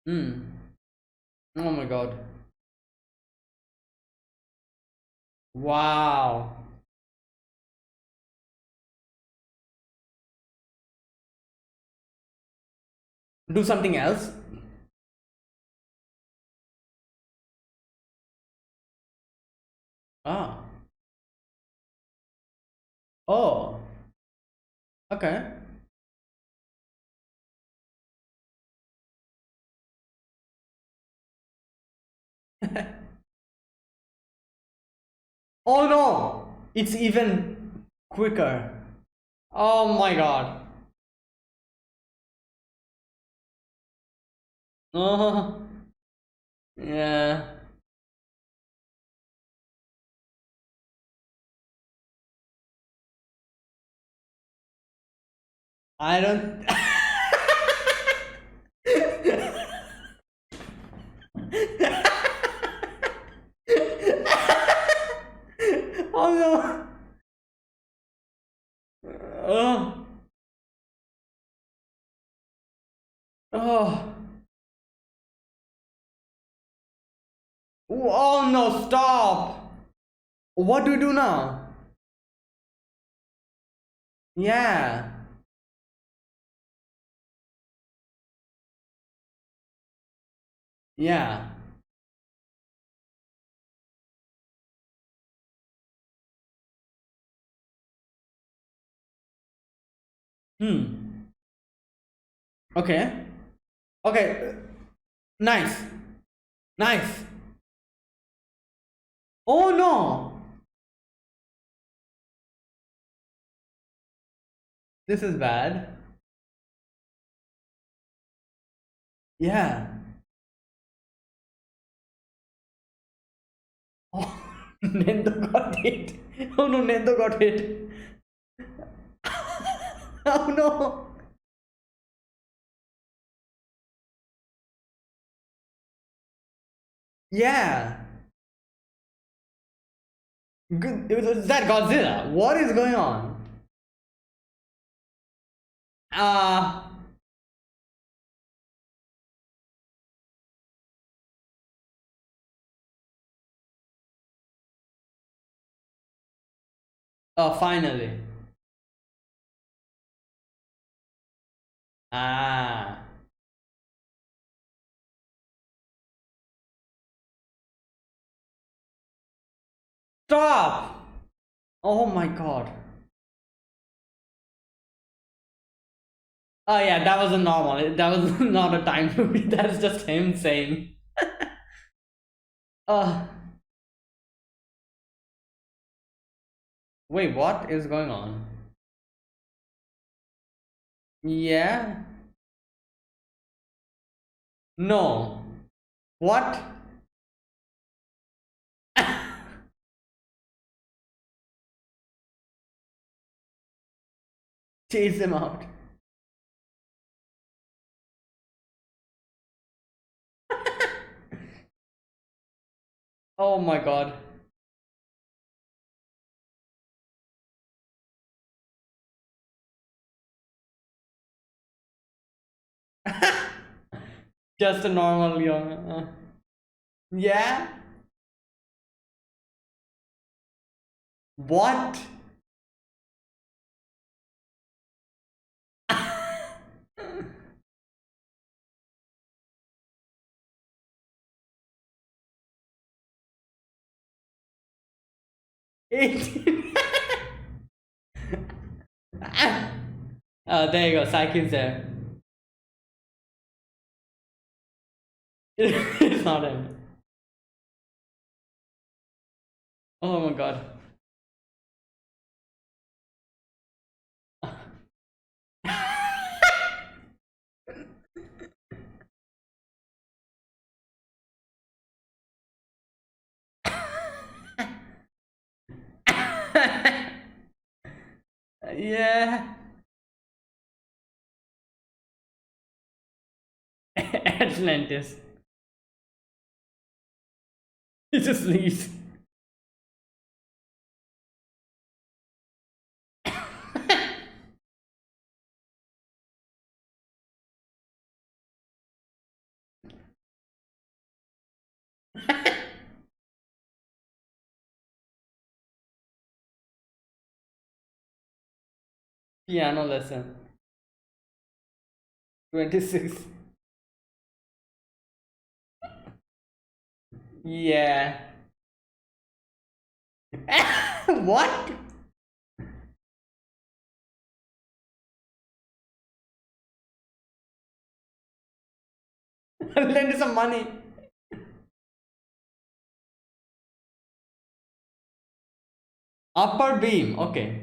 Hmm. Oh my God. Wow. Do something else? Ah. Oh. Okay. Oh no. It's even quicker. Oh my God. Oh. Yeah. I don't. Oh no. Oh. Oh. Oh no, stop. What do we do now? Yeah. Yeah. Hmm. Okay. Okay, nice, nice. Oh no, this is bad. Yeah. Oh, Nendo got hit. Oh no, Nendo got hit. Oh no. Yeah. Good. Is that Godzilla? What is going on? Ah. Oh, finally. Ah. Stop. Oh my god. Oh yeah, that wasn't normal. That was not a time movie. That's just him saying. Uh, wait, what is going on? Yeah? No. What? Chase him out. Oh my god. Just a normal young. Yeah? What? It. There you go. Saiki's there. It's not him. Oh my god. Yeah. Atlantis. He just leaves. Piano lesson. 26. Yeah. What? Lend some money. Upper beam. Okay.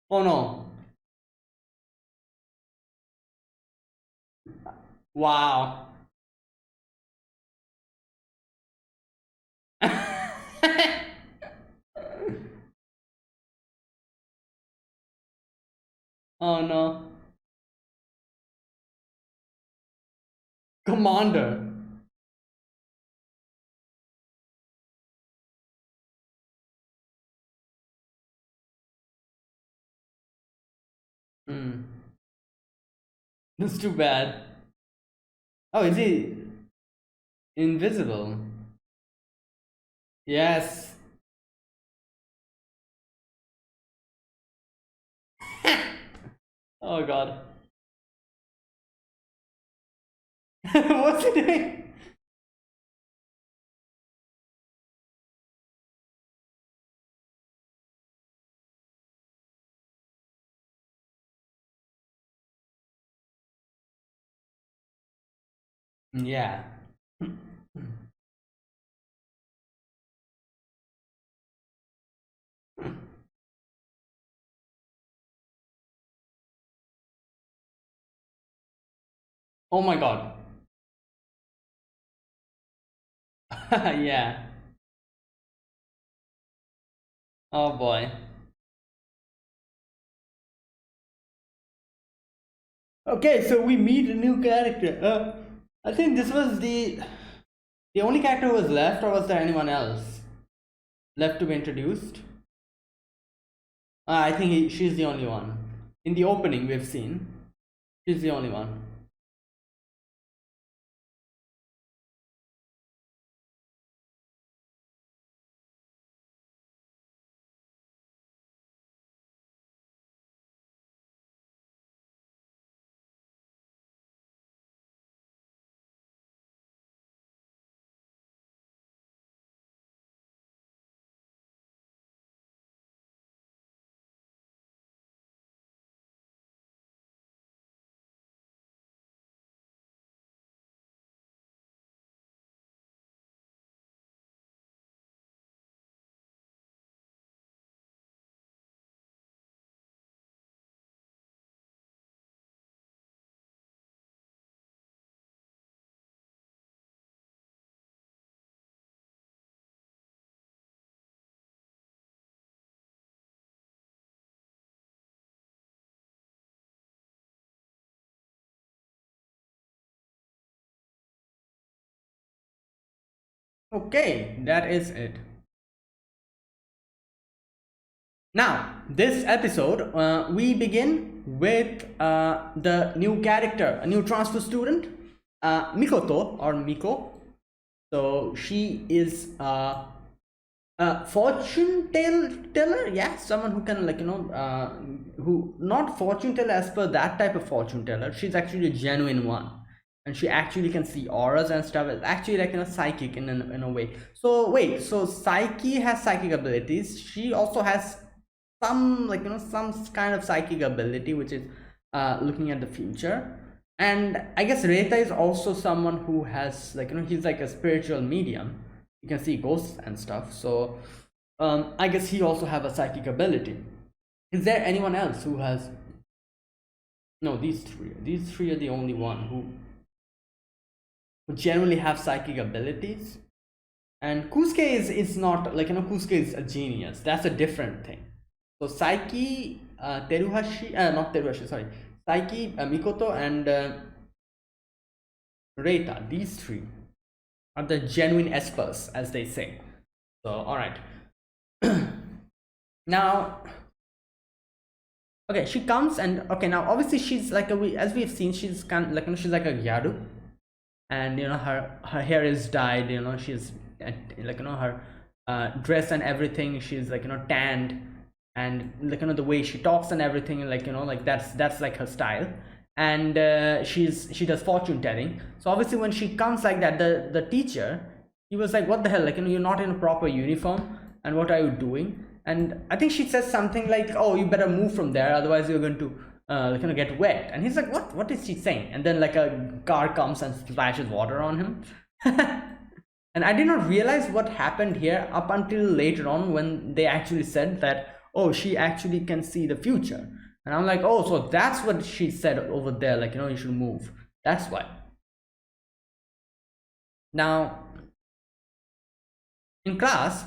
Oh no. Wow. Oh no. Commander. Hmm. That's too bad. Oh, is he invisible? Yes. Oh god. What's he doing? Yeah. Oh my god. Yeah. Oh boy. Okay, so we meet a new character. I think this was the only character who was left, or was there anyone else left to be introduced? I think she's the only one. In the opening we've seen, she's the only one. Okay, that is it. Now, this episode, we begin with the new character, a new transfer student, Mikoto or Miko. So she is teller, yeah, someone who can, like, who not fortune teller as per that type of fortune teller. She's actually a genuine one, and she actually can see auras and stuff. It's actually like, psychic in a way. So wait, so Saiki has psychic abilities. She also has some, like, some kind of psychic ability, which is looking at the future. And I guess Reta is also someone who has, like, he's like a spiritual medium. You can see ghosts and stuff. So I guess he also have a psychic ability. Is there anyone else who has? No, these three are the only one who generally have psychic abilities. And Kusuke is not, like, Kusuke is a genius. That's a different thing. So Saiki, Teruhashi, not Teruhashi, sorry, Saiki, Mikoto, and Reita. These three are the genuine espers, as they say. So, all right. Now, okay, she comes, and okay, now obviously she's like as we've seen, she's kind of like, she's like a gyaru, and her hair is dyed. She's like, her dress and everything. She's like, tanned, and like, the way she talks and everything, like, like that's like her style. And she does fortune telling. So obviously when she comes like that, the teacher, he was like, what the hell, like, you're not in a proper uniform, and what are you doing? And I think she says something like, oh, you better move from there, otherwise you're going to like, get wet. And he's like, what is she saying? And then like a car comes and splashes water on him. And I did not realize what happened here up until later on, when they actually said that, oh, she actually can see the future. And I'm like, oh, so that's what she said over there, like, you should move. That's why. Now, in class,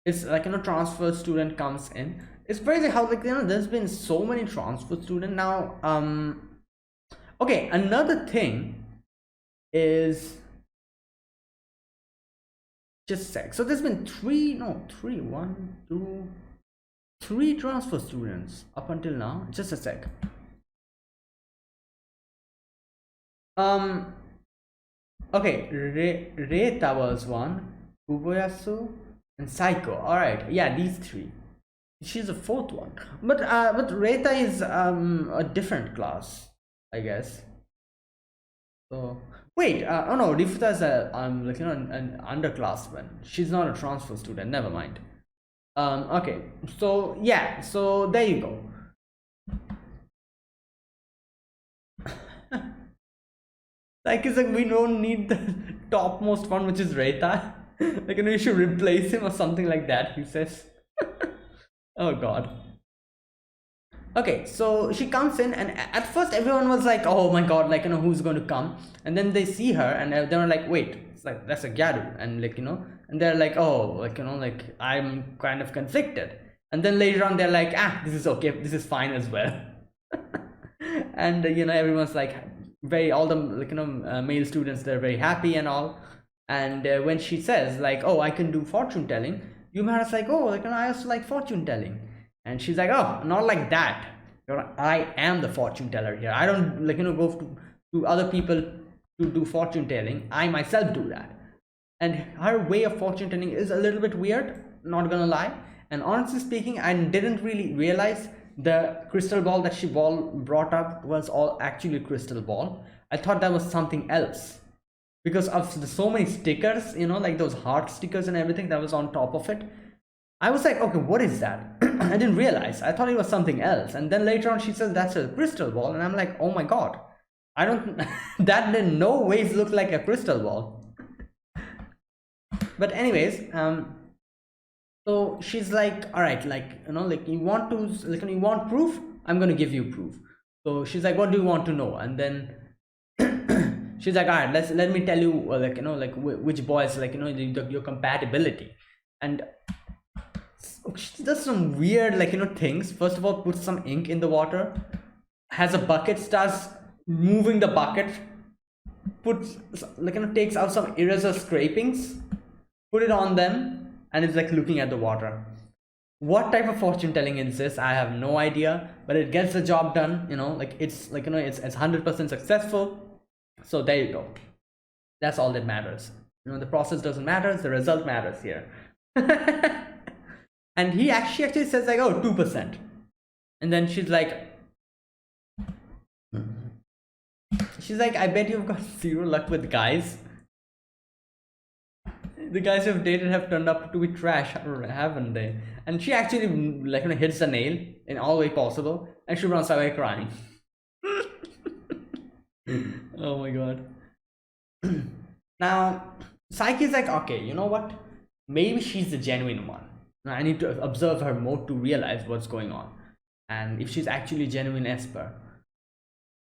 it's like, transfer student comes in. It's crazy how, like, there's been so many transfer student now. Okay, another thing is, just a sec. So there's been three transfer students up until now. Just a sec. Okay, Reita was one, Uboyasu, and Psycho. All right, yeah, these three. She's the fourth one, but Reita is a different class, I guess. So wait, oh no, Rifuta is a like, an underclassman. She's not a transfer student. Never mind. Okay, so yeah, so there you go. Like, it's like we don't need the topmost one, which is Reta. Like, you should replace him or something like that, he says. Oh god. Okay, so she comes in, and at first everyone was like, oh my god, like, who's going to come? And then they see her, and they were like, wait, it's like, that's a Gyaru. And like, and they're like, oh, like, like, I'm kind of conflicted. And then later on, they're like, ah, this is okay, this is fine as well. And everyone's like all the like male students, they're very happy and all. And when she says like, oh, I can do fortune telling, Yumara's like, oh, like, I also like fortune telling. And she's like, oh, not like that. I am the fortune teller here. I don't like go to other people to do fortune telling. I myself do that. And her way of fortune telling is a little bit weird, not gonna lie. And honestly speaking, I didn't really realize the crystal ball that she brought up was all actually crystal ball. I thought that was something else because of the so many stickers, like those heart stickers and everything that was on top of it. I was like, okay, what is that? I didn't realize. I thought it was something else. And then later on, she says that's a crystal ball, and I'm like, oh my god, I don't. That in no ways look like a crystal ball. But anyways, so she's like, all right, like, like, you want to, like, you want proof? I'm gonna give you proof. So she's like, what do you want to know? And then she's like, all right, let me tell you, like, like which boys, like, your compatibility. And she does some weird, like, things. First of all, puts some ink in the water, has a bucket, starts moving the bucket, puts, like, takes out some eraser scrapings, put it on them, and it's like looking at the water. What type of fortune telling is this? I have no idea, but it gets the job done. Like, it's like, it's 100% successful. So there you go. That's all that matters. The process doesn't matter, the result matters here. And he actually says like, oh, 2%. And then she's like, I bet you've got zero luck with guys. The guys you've dated have turned up to be trash, haven't they? And she actually, like, hits the nail in all way possible, and she runs away crying. Oh my god. Now Saiki's like, okay, you know what, maybe she's the genuine one. I need to observe her more to realize what's going on, and if she's actually genuine Esper.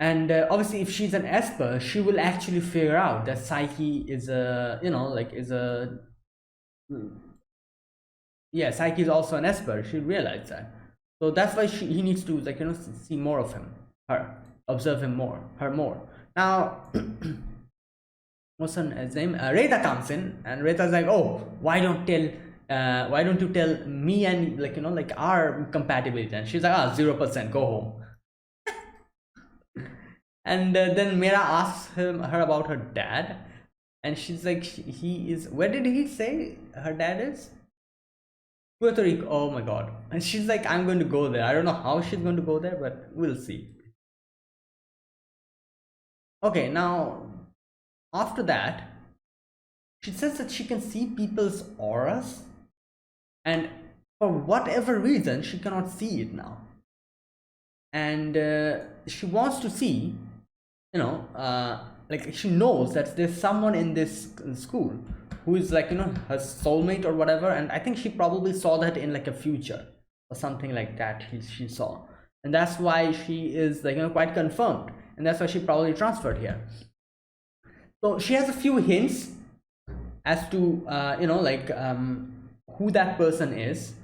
And obviously, if she's an Esper, she will actually figure out that Saiki is a, yeah, Saiki is also an Esper. She'll realize that. So that's why he needs to, like, see more of her, observe him more, her more. Now, what's her name? Reta comes in, and Reta's like, oh, why don't you tell me and, like, like, our compatibility? And she's like, ah, 0%, go home. And then Mira asks her about her dad, and she's like, he is, where did he say her dad is? Puerto Rico. Oh my god. And she's like, I'm going to go there. I don't know how she's going to go there, but we'll see. Okay, now after that, she says that she can see people's auras, and for whatever reason she cannot see it now. And she wants to see, like, she knows that there's someone in this school who is, like, her soulmate or whatever. And I think she probably saw that in, like, a future or something like that. She saw, and that's why she is, like, quite confirmed, and that's why she probably transferred here. So she has a few hints as to who that person is.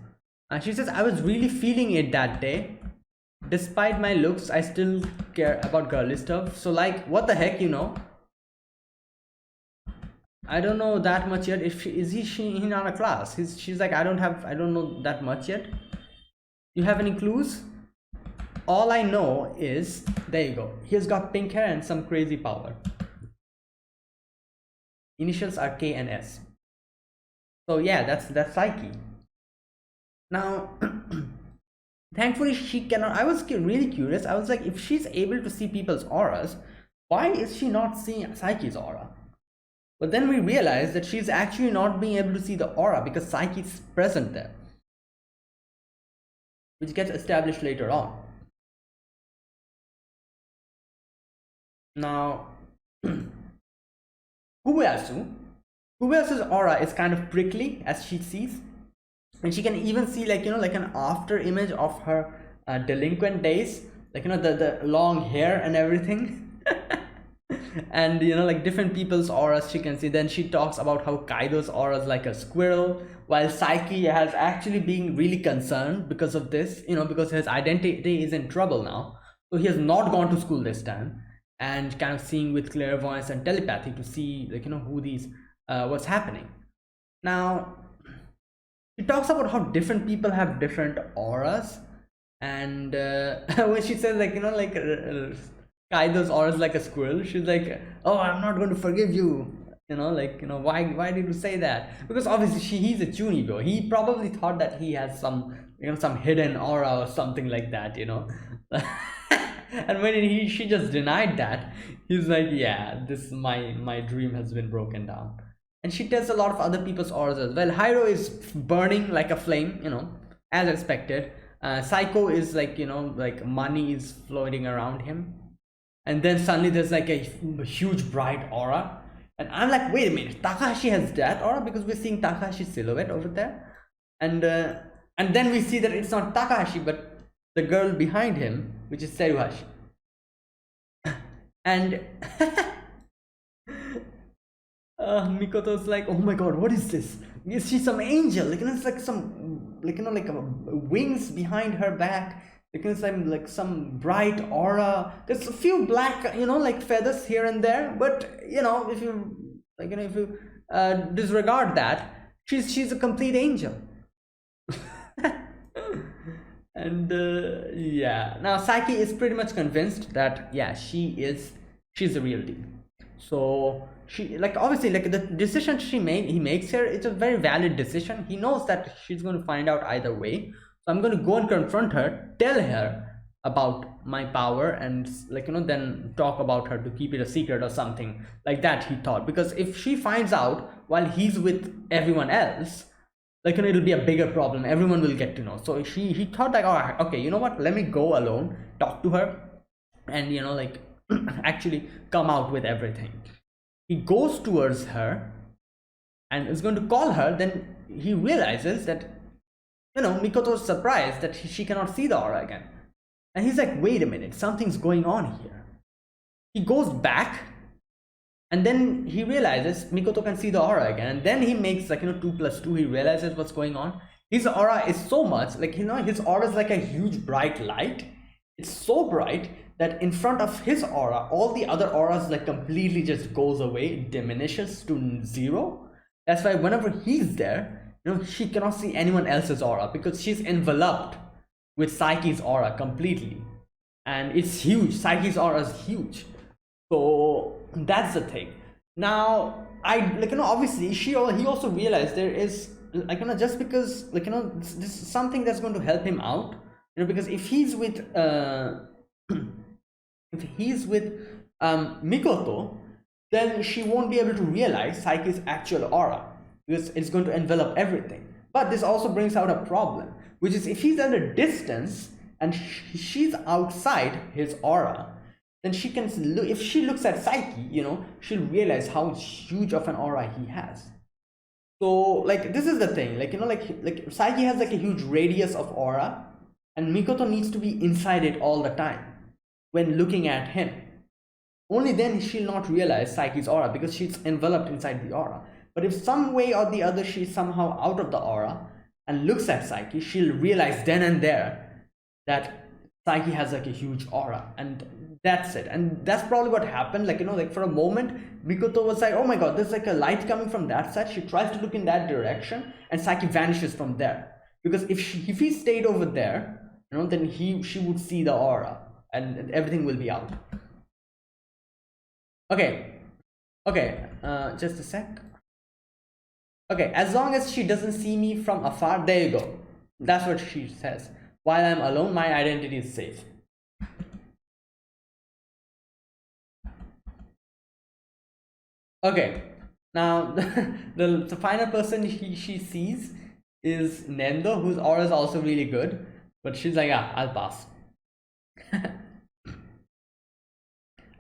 And she says, I was really feeling it that day. Despite my looks, I still care about girly stuff. So, like, what the heck, I don't know that much yet. If she in our class? She's like, I don't know that much yet. You have any clues? All I know is, there you go, he's got pink hair and some crazy power. Initials are K and S. So yeah, that's Saiki. Now thankfully she cannot. I was really curious. I was like, if she's able to see people's auras, why is she not seeing Saiki's aura? But then we realized that she's actually not being able to see the aura because Saiki is present there, which gets established later on. Now Kubeyasu. Kubeyasu's aura is kind of prickly as she sees, and she can even see, like, like an after image of her delinquent days, like, the long hair and everything. And like different people's auras she can see. Then she talks about how Kaido's aura is like a squirrel, while Saiki has actually been really concerned because of this, because his identity is in trouble now. So he has not gone to school this time, and kind of seeing with clairvoyance and telepathy to see, like, who these what's happening now. She talks about how different people have different auras, and when she says, like, Kaido's aura is like a squirrel, she's like, oh, I'm not going to forgive you, like, why did you say that? Because obviously he's a Chunibyo. He probably thought that he has some, some hidden aura or something like that. And when she just denied that, he's like, yeah, this my dream has been broken down. And she tells a lot of other people's auras as well. Hyro is burning like a flame, as expected. Psycho is like, like money is floating around him. And then suddenly there's like a huge bright aura. And I'm like, wait a minute, Takahashi has that aura? Because we're seeing Takahashi's silhouette over there. And then we see that it's not Takahashi, but the girl behind him, which is Seruhashi. And Mikoto's like, oh my god, what is this? Is she some angel? Like, it's like some, like, like wings behind her back. Like some bright aura. There's a few black, like feathers here and there. But if you, like, if you disregard that, she's a complete angel. And yeah, now Saiki is pretty much convinced that, yeah, she's the real deal. So she, like, obviously, like, the decision he makes here, it's a very valid decision. He knows that she's going to find out either way. So I'm going to go and confront her, tell her about my power, and, like, then talk about her to keep it a secret or something like that, he thought. Because if she finds out while he's with everyone else, like, it'll be a bigger problem. Everyone will get to know. So he thought, like, all right, okay, you know what? Let me go alone, talk to her, and, like, actually come out with everything. He goes towards her and is going to call her. Then he realizes that, Mikoto's surprised that she cannot see the aura again. And he's like, wait a minute, something's going on here. He goes back, and then he realizes Mikoto can see the aura again. And then he makes, like, 2 + 2. He realizes what's going on. His aura is so much, like, his aura is like a huge bright light. It's so bright that in front of his aura, all the other auras, like, completely just goes away, diminishes to 0. That's why whenever he's there, she cannot see anyone else's aura, because she's enveloped with Saiki's aura completely. And it's huge. Saiki's aura is huge. So that's the thing. Now, obviously he also realized there is, like, just because, like, this is something that's going to help him out, because if he's with Mikoto, then she won't be able to realize Saiki's actual aura, because it's going to envelop everything. But this also brings out a problem, which is if he's at a distance and she's outside his aura, then she can look, if she looks at Saiki, she'll realize how huge of an aura he has. So, like, this is the thing, like, like Saiki has like a huge radius of aura, and Mikoto needs to be inside it all the time when looking at him. Only then she'll not realize Saiki's aura, because she's enveloped inside the aura. But if some way or the other she's somehow out of the aura and looks at Saiki, she'll realize then and there that Saiki has like a huge aura, and that's it. And that's probably what happened. Like, like for a moment, Mikoto was like, oh my god, there's like a light coming from that side. She tries to look in that direction, and Saiki vanishes from there. Because if he stayed over there, then she would see the aura, and everything will be out. Okay, just a sec. Okay, as long as she doesn't see me from afar, there you go. That's what she says. While I'm alone, my identity is safe. Okay, now the final person she sees is Nendo, whose aura is also really good, but she's like, yeah, I'll pass.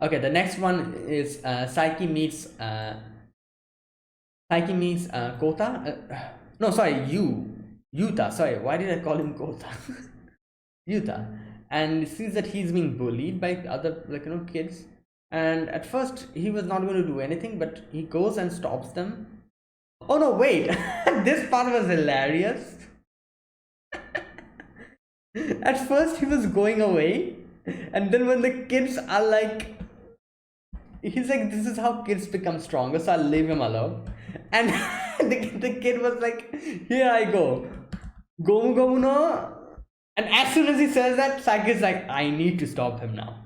Okay, the next one is Saiki meets Saiki means Kota. No, sorry, Yuta. Sorry, why did I call him Kota? Yuta, and sees that he's being bullied by other, kids. And at first he was not going to do anything, but he goes and stops them. Oh no, wait! This part was hilarious. At first he was going away, and then when the kids are like, he's like, this is how kids become stronger, so I'll leave him alone. And the kid was like, here I go, gomu gomu no. And as soon as he says that, Saiki is like, I need to stop him now,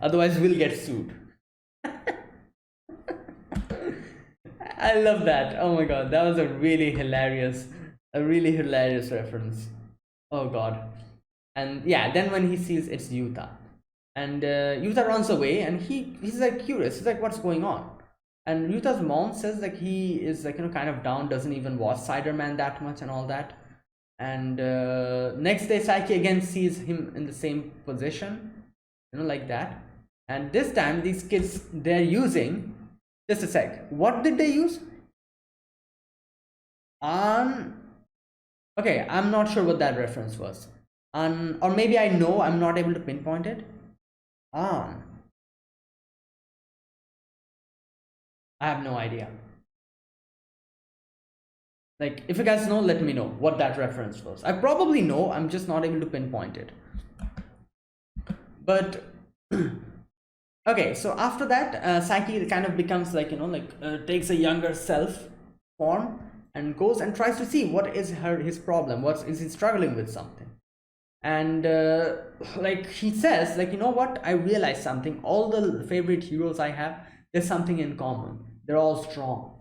otherwise we'll get sued. I love that. Oh my god, that was a really hilarious reference. Oh god. And yeah, then when he sees it's Yuta, and Yuta runs away, and he's like curious. He's like, what's going on? And Yuta's mom says like he is like, kind of down, doesn't even watch Spider-Man that much and all that. And next day Saiki again sees him in the same position, like that. And this time these kids, they're using, just a sec, what did they use? Okay, I'm not sure what that reference was. Or maybe I know, I'm not able to pinpoint it. I have no idea. Like, if you guys know, let me know what that reference was. I probably know, I'm just not able to pinpoint it. But okay, so after that, Saiki kind of becomes like, takes a younger self form and goes and tries to see what is his problem. What is he struggling with something? And like he says, like, you know what? I realized something. All the favorite heroes I have, there's something in common. They're all strong.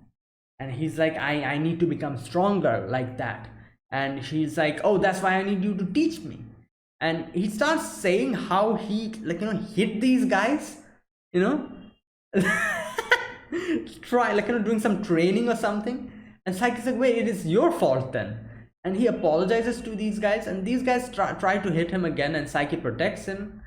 And he's like, I need to become stronger like that. And she's like, oh, that's why I need you to teach me. And he starts saying how he, like, hit these guys, try, like, doing some training or something. And Saiki's like, wait, it is your fault then. And he apologizes to these guys, and these guys try to hit him again, and Saiki protects him.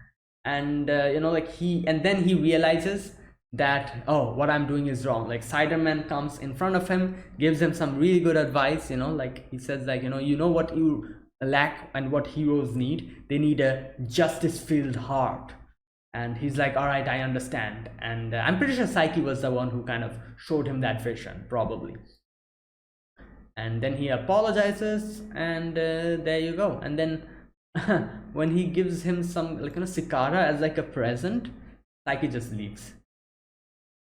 And and then he realizes that, oh, what I'm doing is wrong. Like, Spider-Man comes in front of him, gives him some really good advice, like he says, like, you know what you lack and what heroes need? They need a justice-filled heart. And he's like, all right, I understand. And I'm pretty sure Saiki was the one who kind of showed him that vision, probably. And then he apologizes, and there you go. And then when he gives him some, like, Cikara as like a present, Saiki just leaves.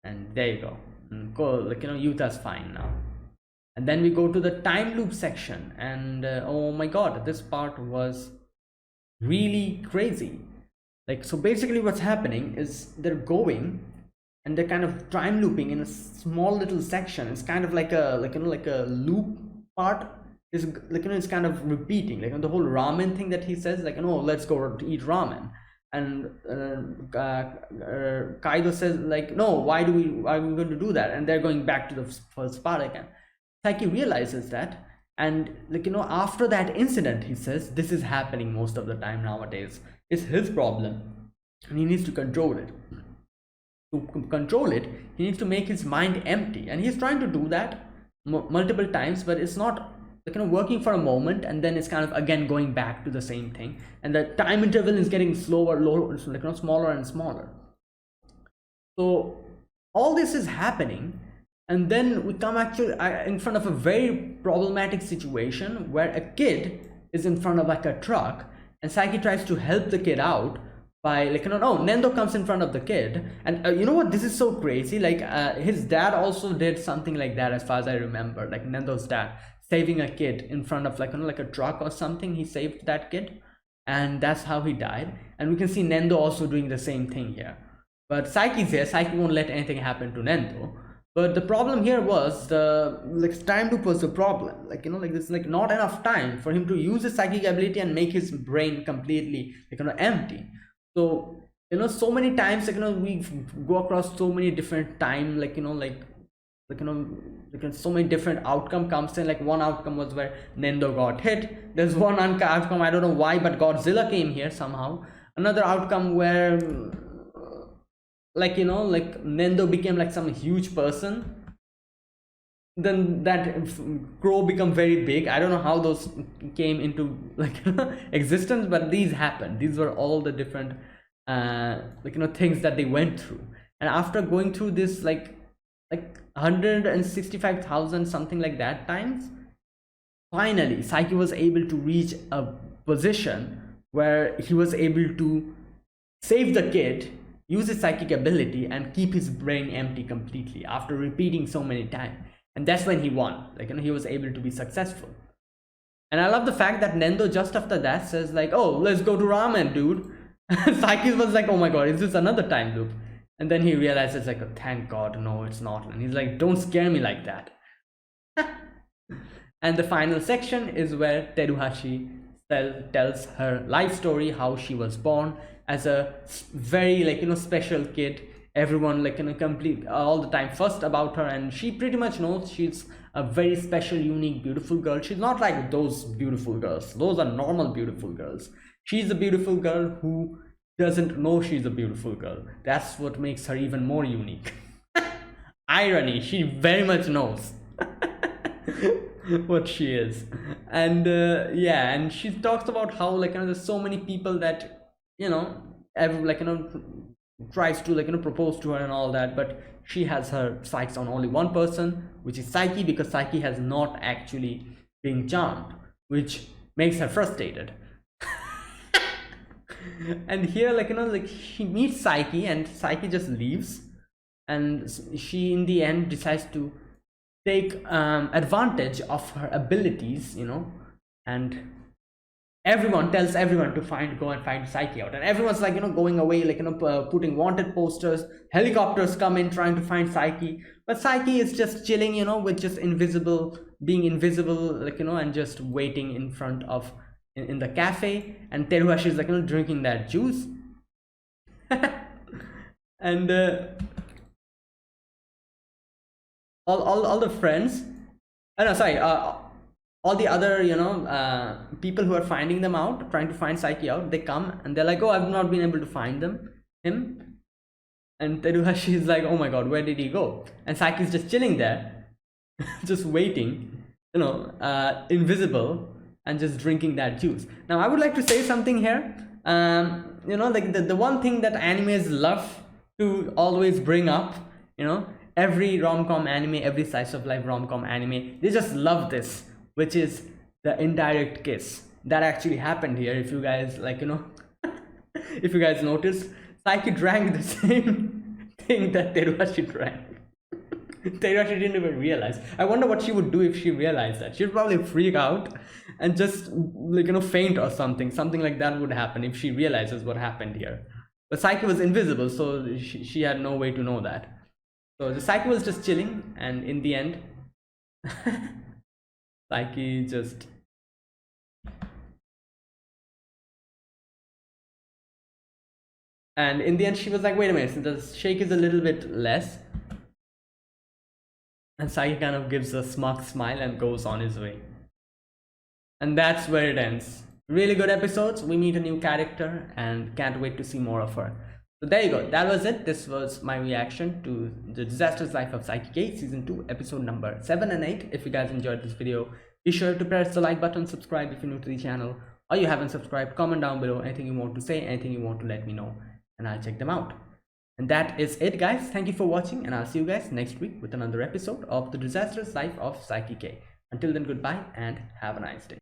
And there you go. And like, Yuta's fine now. And then we go to the time loop section, and oh my god, this part was really crazy. Like, so basically what's happening is they're going and they're kind of time looping in a small little section. It's kind of like a loop part. Is like, it's kind of repeating, like, the whole ramen thing that he says, like, let's go to eat ramen. And Kaido says, like, no, why are we going to do that? And they're going back to the first part again. Saiki realizes that, and like, after that incident, he says, this is happening most of the time nowadays. It's his problem, and he needs to control it. To control it, he needs to make his mind empty, and he's trying to do that multiple times, but it's not, like, working for a moment, and then it's kind of again going back to the same thing, and the time interval is getting slower, lower, like, smaller and smaller. So all this is happening, and then we come actually in front of a very problematic situation where a kid is in front of like a truck, and Saiki tries to help the kid out by, like, Nendo comes in front of the kid. And you know what, this is so crazy, like his dad also did something like that, as far as I remember, like Nendo's dad saving a kid in front of, like, like a truck or something. He saved that kid, and that's how he died. And we can see Nendo also doing the same thing here, but Saiki's here. Saiki won't let anything happen to Nendo. But the problem here was the, like, time loop was the problem. Like, like, there's like not enough time for him to use his psychic ability and make his brain completely, like, empty. So, so many times, like, we go across so many different time, like, so many different outcome comes in. Like, one outcome was where Nendo got hit. There's one outcome, I don't know why, but Godzilla came here somehow. Another outcome where, like, like Nendo became like some huge person. then that crow become very big. I don't know how those came into like existence, but these happened. These were all the different like things that they went through. And after going through this like 165,000 something like that times, finally Saiki was able to reach a position where he was able to save the kid, use his psychic ability, and keep his brain empty completely after repeating so many times. And that's when he won. Like he was able to be successful. And I love the fact that Nendo just after that says like, oh, let's go to ramen, dude. Saiki was like, oh my god, is this another time loop? And then he realizes like, oh, thank god, no, it's not. And he's like, don't scare me like that. And the final section is where Teruhashi tells her life story, how she was born as a very special kid. Everyone complete all the time fussed about her, and she pretty much knows she's a very special, unique, beautiful girl. She's not like those beautiful girls. Those are normal beautiful girls. She's a beautiful girl who doesn't know she's a beautiful girl. That's what makes her even more unique. Irony, she very much knows what she is. And yeah, and she talks about how there's so many people that tries to propose to her and all that, but she has her sights on only one person, which is Saiki, because Saiki has not actually been charmed, which makes her frustrated. And here she meets Saiki, and Saiki just leaves, and she in the end decides to take advantage of her abilities, and everyone tells everyone to go and find Saiki out, and everyone's going away, putting wanted posters. Helicopters come in trying to find Saiki, but Saiki is just chilling, with just being invisible, and just waiting in front of in the cafe. And Teruhashi is drinking that juice. And all the friends, no, sorry, all the other people who are finding them out, trying to find Saiki out, they come and they're like, oh, I've not been able to find him. And Teruhashi is like, oh my god, where did he go? And Saiki is just chilling there, just waiting, invisible, and just drinking that juice. Now I would like to say something here. The one thing that animes love to always bring up, every rom-com anime, every slice of life rom-com anime, they just love this, which is the indirect kiss. That actually happened here. If you guys if you guys noticed, Saiki drank the same thing that Teruhashi drank. Teruhashi didn't even realize. I wonder what she would do if she realized that. She'd probably freak out and just faint or something. Something like that would happen if she realizes what happened here. But Saiki was invisible, so she had no way to know that. So the Saiki was just chilling, and in the end, Saiki just she was like, wait a minute, the shake is a little bit less. And Saiki kind of gives a smug smile and goes on his way. And that's where it ends. Really good episodes. We meet a new character and can't wait to see more of her. So there you go. That was it. This was my reaction to The Disastrous Life of Saiki K, Season 2, Episode number 7 and 8. If you guys enjoyed this video, be sure to press the like button, subscribe if you're new to the channel, or you haven't subscribed. Comment down below anything you want to say, anything you want to let me know, and I'll check them out. And that is it, guys. Thank you for watching, and I'll see you guys next week with another episode of The Disastrous Life of Saiki K. Until then, goodbye and have a nice day.